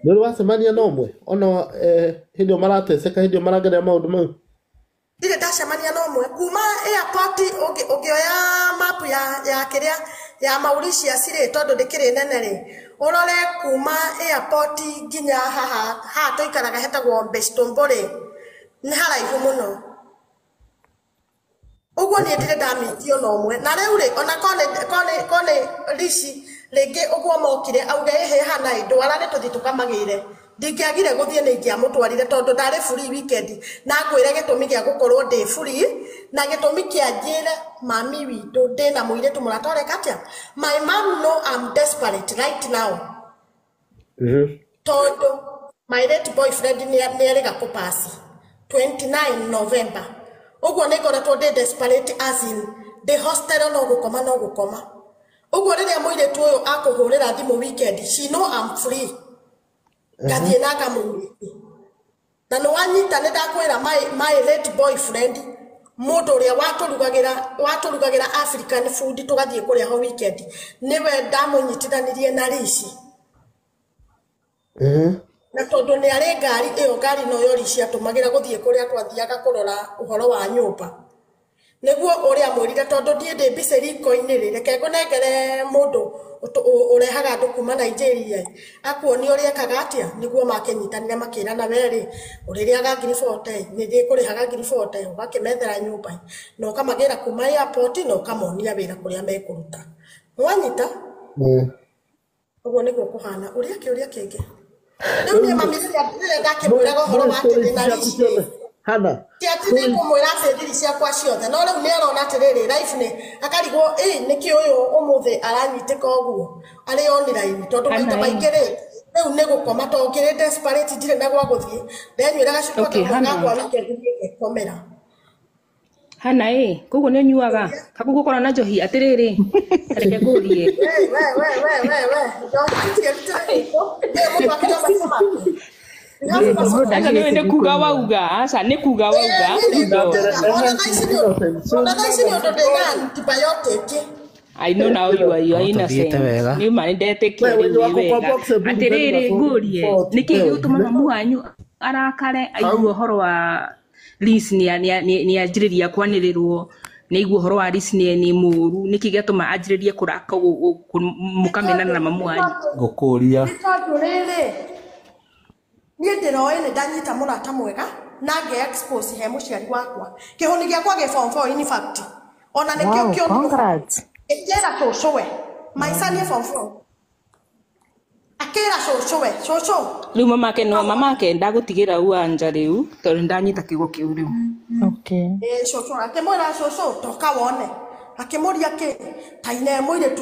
nĩ ũrĩ wacemania na ũmwe ona hĩndĩ ĩyo marateceka hĩndĩ ĩyo maragerea maũndũ mau ndirĩ ndacemania na ũmwe kuma airport ũngĩoya mapu ya kĩrĩa ya Mauritius rĩ tondũ ndĩkĩrĩ nene rĩ ũrore kuma airport nginya haha tũikaraga hetagwo Bestombo rĩ nĩ haraihu mũno ũguo niĩ ndirĩ ndamitio na ũmwe na rĩu rĩ ona kone Rishi rĩngĩ ũguo mokire auge ĩhĩ hana ndwara nĩ tũthiĩ tũkamagĩre ndingĩagire gũthiĩ nĩ ingĩamũtwarire tondũ ndarĩ free weekend na ngwĩre gĩtũmi gĩa gũkorwo ndĩ free na gĩtũmi kĩanjĩre mami witũ ndĩ na mũirĩtu mũratoreka atĩa my mom know I'm desperate right now tondũ my late boyfriend nĩ erĩga kũpasi 29 November ũguo nĩ ngoretwo ndĩ desperate as in ndĩ hostel no gũkoma ũguo rĩrĩa mũirĩtu ũyũ akũhũrĩra thimũ weekend she know I'm free ngathiĩ na ngamũnyita na nĩ wanyita nĩ ndakwĩra my late boyfriend mũndũ ũrĩa watũrugagĩra African food tũgathiĩ kũrĩa ho weekend nĩwe ndamũnyitithanirie na Rishi na tondũ nĩ arĩ ngari no yo Rishi atũmagĩra gũthiĩ kũrĩa twathiaga kũrora ũhoro wa nyũmba nĩguo ũrĩa mwĩrire tondũ ndiĩ ndĩ busy riko-inĩ rĩ reke ngũnengere mũndũ ũrehaga andũ kuma Nigeria akuonia ũrĩa ekaga atĩa nĩguo makĩnyitanĩra makĩrana werĩ ũrĩrĩaga 40 nĩ ndĩkũrĩhaga 40 ũgakĩmethera nyũmba na ũkamagĩra kuma airport na ũkamonia wĩra kũrĩa mekũruta mwanyita Uguo niguo kuhana uria kiuria kingi riu ni mami ria ndakimwiraga horo wa atiri na rici Hana tiatiri kumwira athiri ciakwa ciothe no riu ni arona atiriri life ni akarigwo niki uyu umuthi aranyiteka uguo ari online tondu maita maingi ri riu ni gukoma to ngiri desperate ndire na gwa guthie ndenywira gacupa kamwe gakwa nike komera Hana koguo ni nyuaga kagugo kona na njohi atiriri reke ngurie we Aca nä kuga wauga aca nä kuga wauga I know now you are innocent. Ni ma ndete kä rä wega atä rä rä ngå rie nä kä gä gå tå ma mamu wanyu arakare aigua horo wa Liz nä anjä rä ria kwanä rä rwo nä aigua horo wa Liz nä må ru nä kä gä atå ma anjä rä rie kå raka må kamenana na mamu wanyu gå kå ria niä ndä roä nä ndanyita må rata mwega na nge expose he må ciari wakwa kä hå nä gä akwa gä form 4 in fact ona nä kä o kä o njera cåcåwe maica nä form 4 akä ra cåcåwe cåcå rä u mamake ndagå tigä ra uanja rä u tondå ndanyita kä go kä u rä u cåcå akä mwä ra cåcå toka wone akä må ria kä taine må irä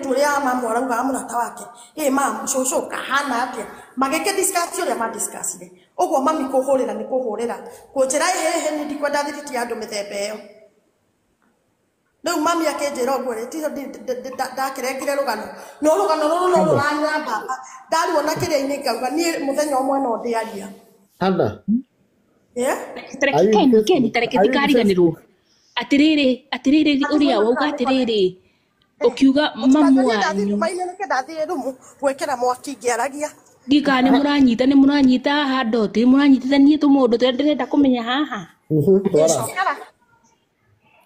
tu å rä a mamu araugaga må rata wake mam cåcå kahana atä magä kä å rä a madiscasire å guo mami kå hå rä ra nä kå hå rä ra kå njä ra hä nä ndikwenda thiriti ya andå mä themba ä yo rä u mami akä njä ra å guo rä tio ndakä rengire rå gano no rå gano rå rå no rå ranyambamba ndaruona kä rä a-inä ngauga niä må thenya å mwe no ndä aria Hana tareke tikariganä rwo atä rä rä å rä a wauga atä rä rä å kiuga mamu wanyu nä kä ndathiä rumu gwä ra mwaki ngä aragia ndika nä må ranyita haha ndotä må ranyitithanie tå må ndå tå rä a ndä renda kå menya haha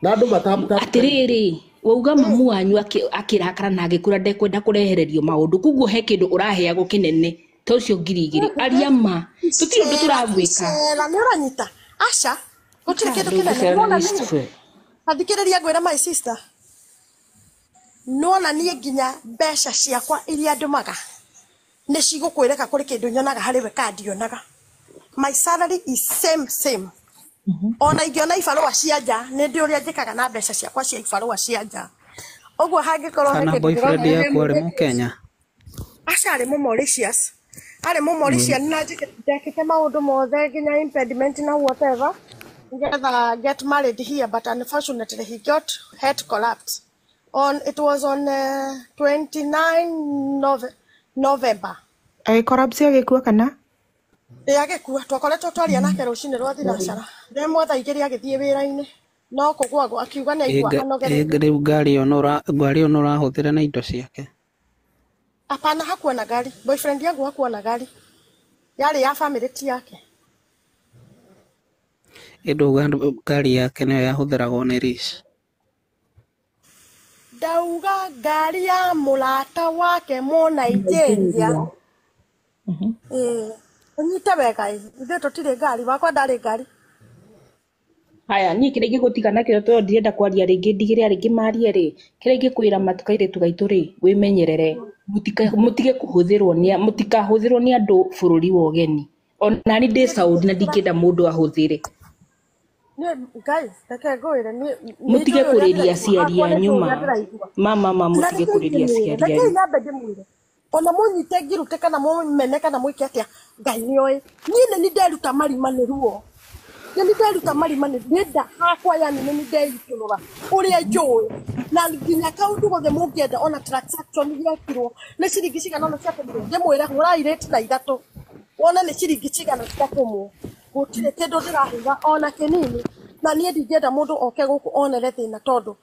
atä rä rä wauga mamu wanyu akä rakara na agä kå ra ndekwenda kå rehererio maå ndå koguo he kä ndå å raheagwo kä nene to cio ngiri igä rä aria ma tå tirä å ndå tå ragwä ka nä å ranyita aca gå tirä kä ndå kä nene athikä rä ria ngwä ra my sister nona niä nginya mbeca ciakwa iria ndå maga nä cigå kwä reka kå rä kä ndå nyonaga harä we kandionaga my salary is same ona ingĩona ibarũa cia nja nĩ ndĩ ũrĩa njĩkaga na mbeca ciakwa cia ibarũa cia nja ũguo hangĩkorwo kana boyfriend yaku arĩ Mũkenya aca arĩ Mũmauritius na njĩkĩte maũndũ mothe nginya impediment na whatever ngetha get married here but unfortunately he got head collapse it was on 29 November collapse agĩkua kana agĩkua twakoretwo twaria nake rũcinĩ rwa thinacara rĩmwe thaa igĩrĩ agĩthiĩ wĩra-inĩ no kũgwagwo akiuga nĩ aigua anogereire rĩu ngari ĩno ũrahũthĩra na indo ciake apana hakuwa na gari boyfriend yangu hakuwa na gari yarĩ ya family ti yake ĩndauga ngari yake nĩyo yahũthĩragwo nĩ Liz ndauga ngari ya mũrata wake Mũnigeria unyite wega ithuĩ tũtirĩ ngari wakwa ndarĩ ngari haya niĩ kĩrĩa ingĩgũtiga nakĩo tondũ ndirenda kwaria rĩngĩ ndigĩre rĩngĩ marie rĩ kĩrĩa ingĩkwĩra matukairĩtu gaitũ rĩ wĩmenyerere mũtige mũtikahũthĩrwo nĩ andũ bũrũri wa ũgeni ona nĩ ndĩ Saudi na ndingĩenda mũndũ ahũthĩre mutige kuriria aciari anyu mama mutige kuriria aciari anyu ona munyite ngirute kana mumene kana mwike atia ngai ni oe ni ni nderuta marimanĩruo ni nderuta marimanĩru ndenda hakwa yani ni ndeiturura uria njũĩ na nginya kaundu gothe mũngĩenda ona transaction irekirwo nĩ ciringi cigana ona ciatũmire ndĩmwĩre hũrai rate na ithatũ wona nĩ ciringi cigana ciatũmwo gũtirĩ kĩndũ ndĩrahiga ona kĩnini na niĩ ndingĩenda mũndũ oke gũkũ onere thĩna tondũ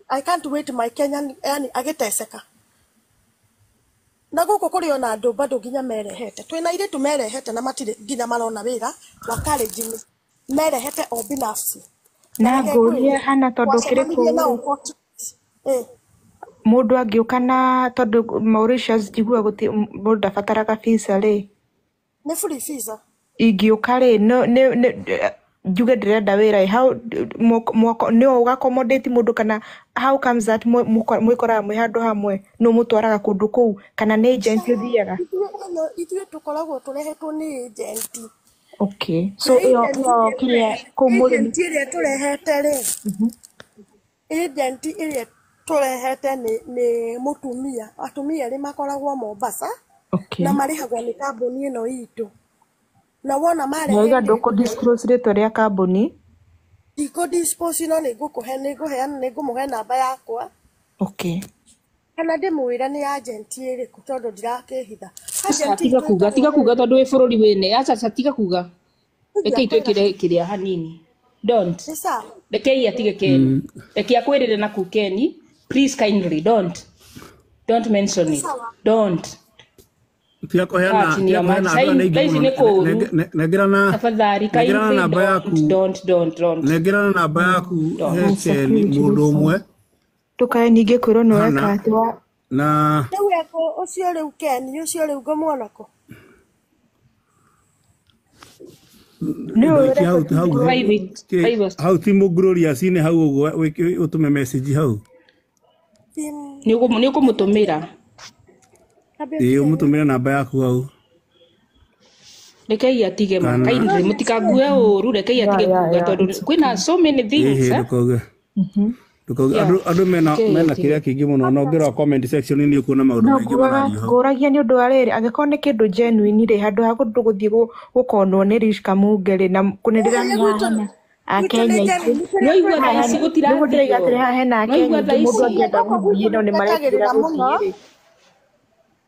I can't wait my Kenyan yani agĩteceka na gũkũ kũrĩ ona andũ bado nginya merehete twĩna airĩtu merehete na matirĩ nginya marona wĩra wa college-inĩ merehete o binafsi na ngũrie hana tondũ kĩrĩ kũu mũndũ angĩũka na tondũ Mauritius njigua gũtĩ mũndũ ndabataraga visa rĩ nĩ free visa ingĩũka rĩ njuge ndirenda wira how no ugakomodate mundu kana how comes that mwikoraga mwe handu hamwe no mutwaraga kundu kuu kana ni agent uthiaga ithuĩ tũkoragwo tũrehetwo nĩ agent. Okay, so iyo kiria kumuri agent ĩrĩa tũrehete rĩ agent ĩrĩa tũrehete nĩ mũtumia atumia erĩ makoragwo Mombasa. Okay, na marĩhagwo nĩ kambuni ĩno itũ na wona Nyoiga ndũkũ disclose rĩtwa rĩa kambuni ndiko dispose no nĩngũmũhe namba yakwa. Okay, kana ndĩmwĩre nĩ agent ĩrĩkũ tondũ ndirakĩhitha. tiga kuga tondũ wĩ bũrũri wĩne aca tiga kuga reke itwĩkĩre kĩrĩa hanini don't rekei atige Keni reke akwĩrĩre na kukeni please kindly don't mention it don't Tia kuheana tafadhali kindly namba yaku don't nengerana namba yaku Keni mũndũ ũmwe tukae ningĩ kwĩrwo nĩ weka atwa na rĩu eko ũcio rĩu Keni ũcio rĩu ngũmuonako hau ti mũngurũria cine hau ũguo ũtũme message hau nĩ ũkũmũtũmĩra ũmũtũmĩre namba yaku hau rekei atige makaindre mũtikangue ũru rekei atige kuga tondũ kwĩna so many things andũ mena kĩrĩa kĩingĩ mũno no ngĩrora comment section nĩ ũkuona maũndũ maingĩ marario ngũragia nĩ ũndũ wa rĩrĩ angĩkorwo nĩ kĩndũ genuine rĩ handũ ha kũndũ gũthiĩ gũkonwo nĩ Rish Kamunge rĩ na kũnĩrĩra nyana akenya no igua thaisi gũtiragatĩre haha hena akenya mũndũ angĩenda gũthiĩ no nĩ marekĩra gũthiĩ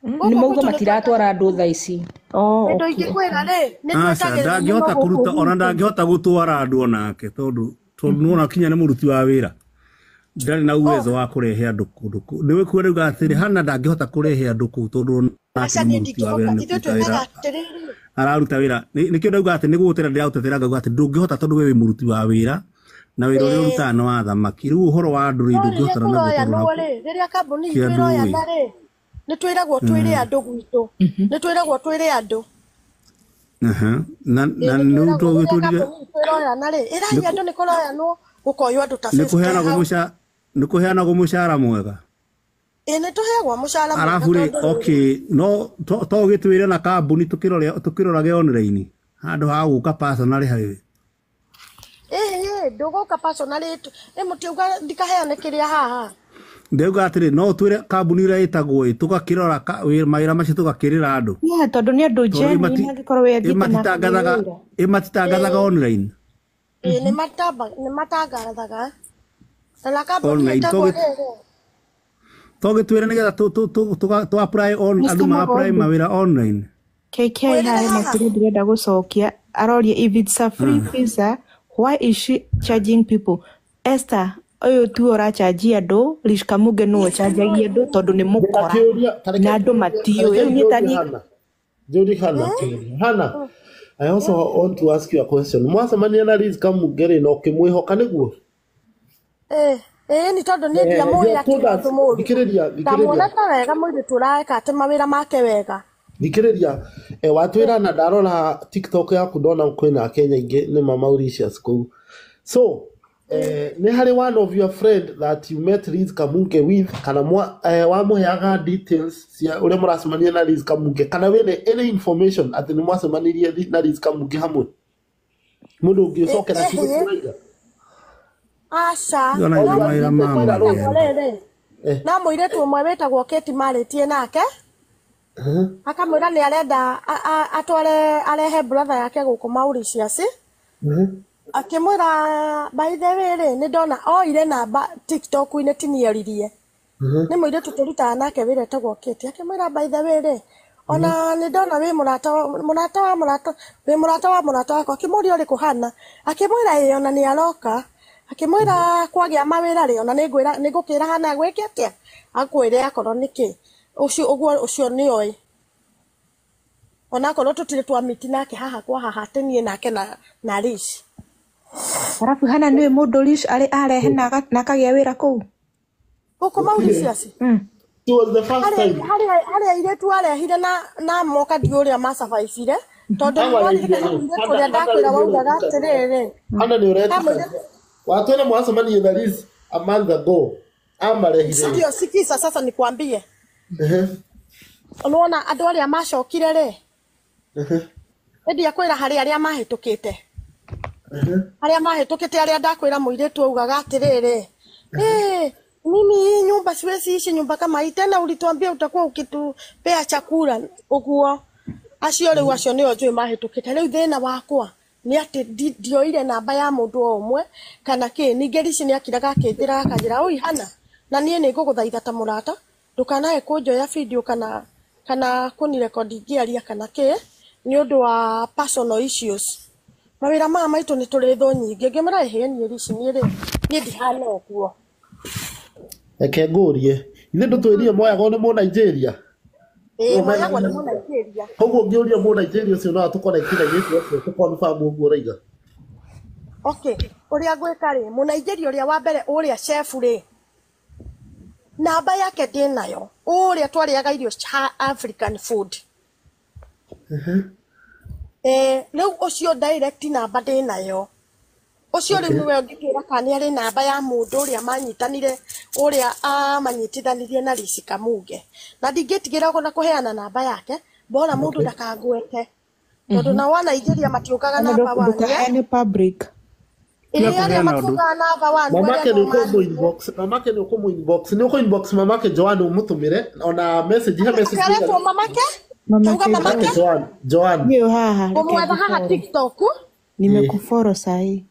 nĩ mauga matiratwara andũ thaa ici ndũ ingĩkwĩra rĩ ndangĩhota kũruta ona ndangĩhota gũtwara andũ onake tondũ nona kinya nĩ mũruti wa wĩra ndarĩ na uwezo wa kũrehe andũ kũndũ kũu nĩ wĩkuo rĩu atĩrĩ hana ndangĩhota kũrehe andũ kũu tondũ araruta wĩra nĩkĩo ndauga atĩ nĩ gũgũtĩra ndĩragũtetera ngauga atĩ ndũngĩhota tondũ we wĩ mũruti wa wĩra na wĩra ũrĩa ũrutaga nĩ wa thamaki rĩu ũhoro wa andũ rĩ ndũngĩhota rĩrĩa kambuni itwĩroya na rĩ nĩ twĩragwo twĩre andũ gwitũ nĩ twĩragwo twĩre andũ na nĩ tũgĩtũrire twĩroya na rĩ ĩrai andũ nĩ kũroyanwo gũkoywo andũ ta nĩ kũheanagwo mũcara mwega nĩ tũheagwo mũcara mwega arabu rĩ okay no to gĩtwĩre na kambuni tũkĩrorage online handũ ha gũka personally harĩ ndũgũka personally mũtiuga ndikaheane kĩrĩa haha ndauga atĩrĩ no twĩre kambuni ĩrĩa ĩtagwo tũgakĩrora mawĩra macio tũgakĩrĩra andũ tondũ nĩ andũ genuine angĩkorwo we athiĩte ĩmatitangathaga online nĩ matangathaga na kambuni ĩtagwo tũgĩtwĩre nĩgetha tũ apply on andũ ma apply mawĩra online KK harĩ makĩria ndĩrenda gũcokia aroria if it's a free visa why is she charging people Esther ũyũ tu ũrachanji andũ Rish Kamunge nũũ ũchanjagia andũ tondũ nĩ mũkora na andũ matiũĩ nĩ tani Hana I also want to ask you a question mwacemania na Rish Kamunge rĩ no kĩmwĩhoka nĩguo nĩ tondũ nĩ ndiamũĩ akĩndũ mũru ndamwona ta wega mũirĩtu ũrareka atĩ mawĩra make wega thikĩrĩria watwĩra na ndarora TikTok yaku ndona kwĩna Kenya ingĩ nĩ ma Mauritius kũu so nĩ harĩ one of your friend that you met Rish Kamunge with kana wamũheaga details cia ũrĩa mũracemania na Rish Kamunge kana wĩna any information atĩ nĩ mwacemanirie na Rish Kamunge hamwe mũndũ ũngĩcokera kĩgũtũraiga aca no mũirĩtu ũmwe wĩtagwo Kate marĩtie nake akamwĩra nĩ arenda atware arehe brother yake gũkũ Mauritius akĩmwĩra by the way rĩ nĩ ndona oire namba TikTok-inĩ tinieririe nĩ mũirĩtu tũrutaga nake wĩra etagwo Kate akĩmwĩra by the way rĩ ona nĩ ndona wĩ mũrata wa mũrata wakwa akĩmũria ũrĩkũ hana akĩmwĩra ĩ ona nĩ aroka akĩmwĩra kwagĩa mawĩra rĩ ona nĩ ngũkĩra hana gwĩke atĩa akwĩre akorwo nĩkĩ ũcio nĩ oĩ onakorwo tũtirĩ twamiti nake haha kwa haha tenie nake na Rish arabu hana nĩ mũndũ Rish arehe na akagĩa wĩra kũu gũkũ Mauritius it was the first time harĩa airĩtu arehire na moka ndiũ ũrĩa macabaicire tondu kuria ndakwira waugaga atiriri Hana ni uretika. Watu wale mwasomani na Liz a month ago. Amarehire. ndio sikiza sasa nikwambie unaona andu aria macokire ri endi akwira hari aria mahitukite aria mahitukite aria ndakwira muiritu augaga atiriri mimi hii nyumba siwezi ishi nyumba kama hii tena, ulituambia utakuwa ukitupea chakula uguo acio riu acio nio njui mahitukite riu thina wakwa ni ati ndioire namba ya mundu omwe kana ki ninge rici ni akiraga akithira akajira oi hana na nie ni nguguthaitha ta murata ndukanae kunjoya video kana kunirekondi ngiaria kana ki ni undu wa personal issues mawira maya maitu ni turi tho nyingi ngimera iheni rici ni ri ni ndihana okuo Eke ngurie. Ithe ndutwirie moyago ni mu Nigeria. moyago ni mu Nigeria. Koguo ngiuria mu Nigeria ucio no atukonekira gitu ucio tukonfirm uguo raiga. Okay, uria gwika ri mu Nigeria uria wa mbere uria chef ri namba yake ndinayo uria twariaga irio African food riu ucio direct namba ndinayo ucio riu niwe ngikira kana ari namba ya mundu uria manyitanire uria manyitithanirie na Liz Kamunge na ndingitigira na kuheana namba yake bora mundu ndakagwete tondu na wana Nigeria matiukaga namba wake public Mamake ni uko inbox. Mamake ni uko inbox. Ni uko inbox mamake Joan umutumire ona message ha message. Kare mamake? Mamake Joan. Yo haha. Umwetha haha TikTok? Nimekufollow sahi.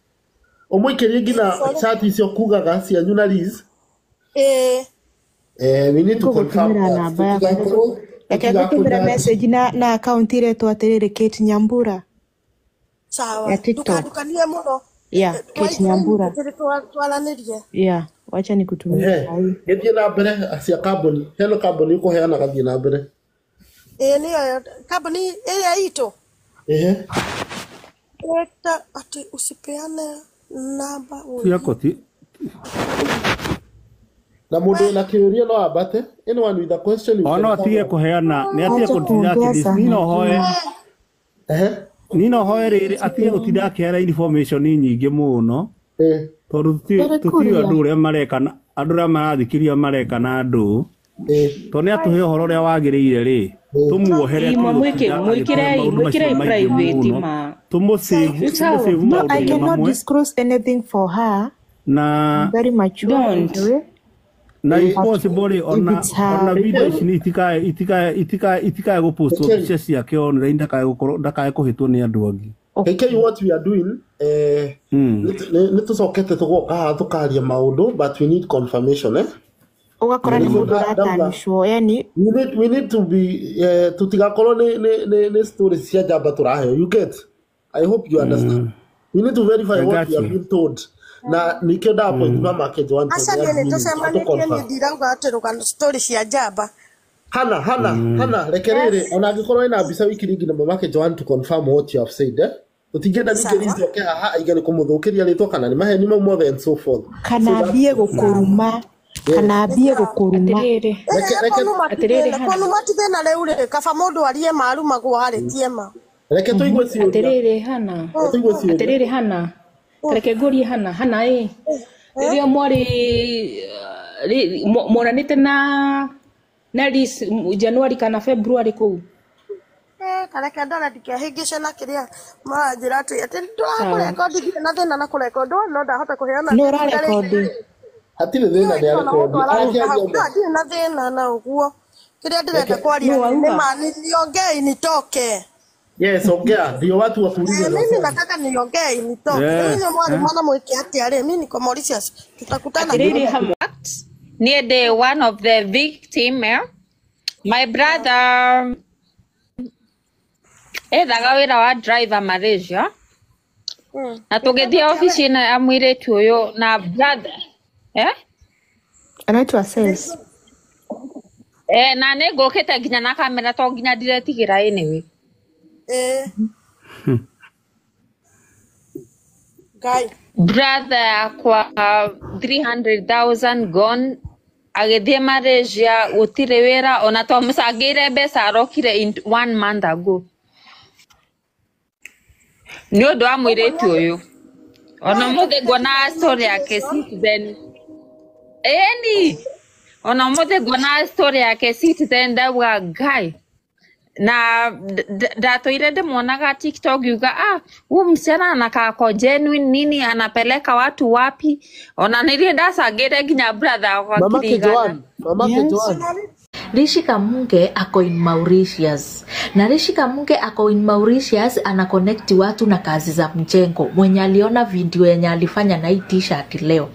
Umwikirie ngina chat icio kugaga cia nyuna Liz. We need to confirm namba yako. Akakutumira message na account ile tu atiriri Kate Nyambura. Sawa. Tukadukanie muno. Yeah, Kate Nyambura. Twalanirie. Yeah, wacha nikutumie sahi. Githie na mbere acia company. Hello company uko heana gathie na mbere. Niyo company ile ito. Eta ati usipeane namba yako ti na mundu na kiuria no abate anyone with a question ono atige kuheana ni atige kutinya ati nino hoye nino hoye riri atige gutinda akihera information nyingi muno tondu tuti andu uria marekana andu aria marathikiria marekana andu to ni atuhe uhoro uria wagiriire ri tumuohere mwikire private ma tumusave no, I cannot disclose anything for her. Na very mature. Don't. Na impossible ona video ici itikae gupost picha ciake online ndakae kuhitwo ni andu angi. Okay, what we are doing ni tucokete tugoka tukaria maundu but we need confirmation ugakora ni mundu ratanishwo yani we need to be tutigakorwo ni stories cia jamba turaheo you get. I hope you understand. We need to verify what we have been told. Na nikenda hapo mama yake Joan. Asa ni tusemanitie ni ndirauga atiruga story cia jamba. Hana rekerere ona angikorwo ina bisa wiki ringi na mama yake Joan to confirm what you have said utingenda ningerizo ke haha igane kumuthukiria ritwa kana ni maheni mothe and so forth. Kana bie gukuruma atiriri kono matithena riu ri kaba mundu arie maru magu haritie ma reke tuigwe ciuria atiriri hana reke ngurie hana riria mwari moranite na Liz January kana February kuu kareke ndora ndikehingice na kiria manjira ati ndurakurekondi na thina na kurekondi no ndahota kuheana no rarekondi hatire thina ni arekondi na thina na uguo kiria ndirenda kwaria ni mani niongei nitoke. Yes, ongea ndio watu wakuulize. Mimi nataka niongee nitoke. Mimi mwali mwana mweke ati ale mimi niko Mauritius. Tutakutana near the one of the victim. My brother ethaga wira wa driver Malaysia. Na tugethia office na amwire tu uyu na brother anaitwa Sales. Na ngukite nginya na kamera to nginya diretigira anyway. Guy Brother kwa 300,000 gone agethie Malaysia gutire wira ona to musangire mbeca arokire in 1 month ago. Ni undu wa muiritu uyu. Ona muthe ngona story yake Citizen. Eni. Ona muthe ngona story yake Citizen ndauga Ngai. Na ndatoire ndimwonaga TikTok yuga huyu msichana anakaa genuine nini, anapeleka watu wapi? Ona nilie ndacangire nginya brother kwa kirigana. Mamake Joan. Rishi Kamunge ako in Mauritius. Na Rishi Kamunge ako in Mauritius ana connect watu na kazi za mjengo. Mwenye aliona video yenye alifanya na hii t-shirt leo.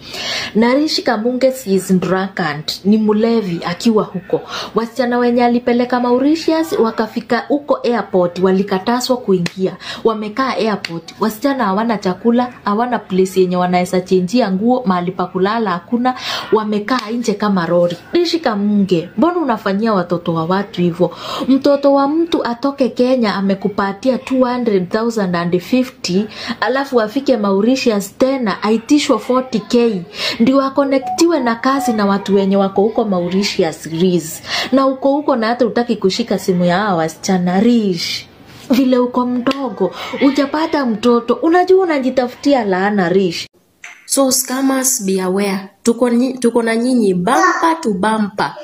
Na Rishi Kamunge is drunkard, ni mulevi akiwa huko. Wasichana wenye alipeleka Mauritius wakafika huko airport, walikataswa kuingia. Wamekaa airport, wasichana hawana chakula, hawana place yenye wanaweza chenjia nguo, mahali pa kulala hakuna, wamekaa nje kama lori. Rishi Kamunge, mbona unafanyia watoto wa watu hivyo? Mtoto wa mtu atoke Kenya amekupatia 200,050, alafu afike Mauritius tena aitishwa 40k ndio akonektiwe na kazi na watu wenye wako huko Mauritius. Riz, na uko huko na hata utaki kushika simu ya hawa wasichana. Rish, vile uko mdogo ujapata mtoto, unajua unajitafutia laana. Rish, so scammers be aware, tuko na nyinyi bumper to bumper.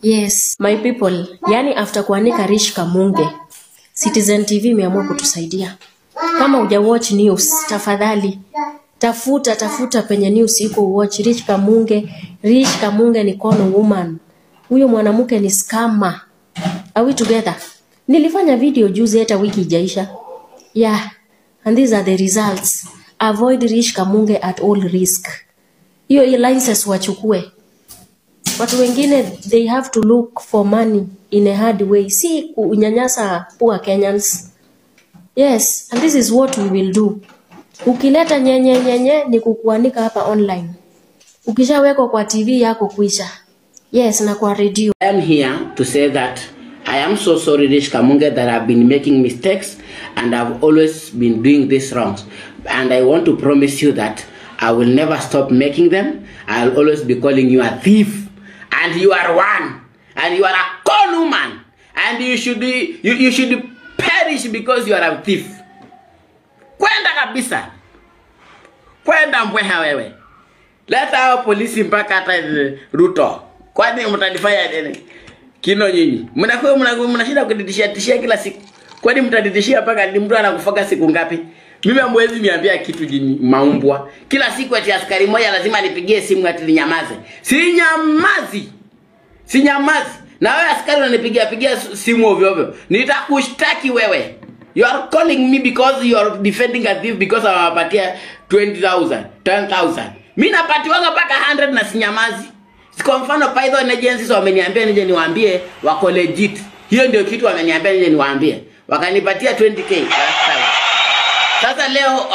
Yes my people, yani after kuanika Rishi Kamunge, Citizen TV imeamua kutusaidia. Kama uja watch news, tafadhali tafuta penye news iko watch Rishi Kamunge. Rishi Kamunge ni con woman. Huyo mwanamke ni scammer. Are we together? Nilifanya video juzi hata wiki ijaisha. Yeah, and these are the results. Avoid Rishi Kamunge at all risk. Hiyo license wachukue. Watu wengine they have to look for money in a hard way. Si kunyanyasa poor Kenyans. Yes, and this is what we will do. Ukileta nyenye ni kukuanika hapa online. Ukishawekwa kwa TV yako kuisha. Yes, na kwa radio. I am here to say that I am so sorry Rishi Kamunge that I've been making mistakes and I've always been doing this wrongs. And I want to promise you that I will never stop making them. I'll always be calling you a thief. And you are one. And you are a con woman. And you should perish because you are a thief. Kwenda kabisa. Kwenda mbweha wewe. Leta hao polisi mpaka hata Ruto. Kwani mtanifanya nini? Kino nyinyi. Mnashinda kudidishia kila siku. Kwani mtadidishia mpaka ni mtu anakufaga siku ngapi? Mimi hamwezi niambia kitu jini maumbwa. Kila siku ati askari moja lazima nipigie simu ati ninyamaze. Sinyamazi. Na wewe askari unanipigia simu ovyo ovyo. Nitakushtaki wewe. You are calling me because you are defending a thief because awapatia 20,000, 10,000. Mimi napatiwanga mpaka 100 na sinyamazi. Kwa mfano Python agencies wameniambia nije niwaambie wako legit. Hiyo ndio kitu wameniambia nije niwaambie. Wakanipatia 20k last time. Sasa leo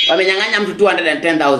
wamenyang'anya mtu 210,000.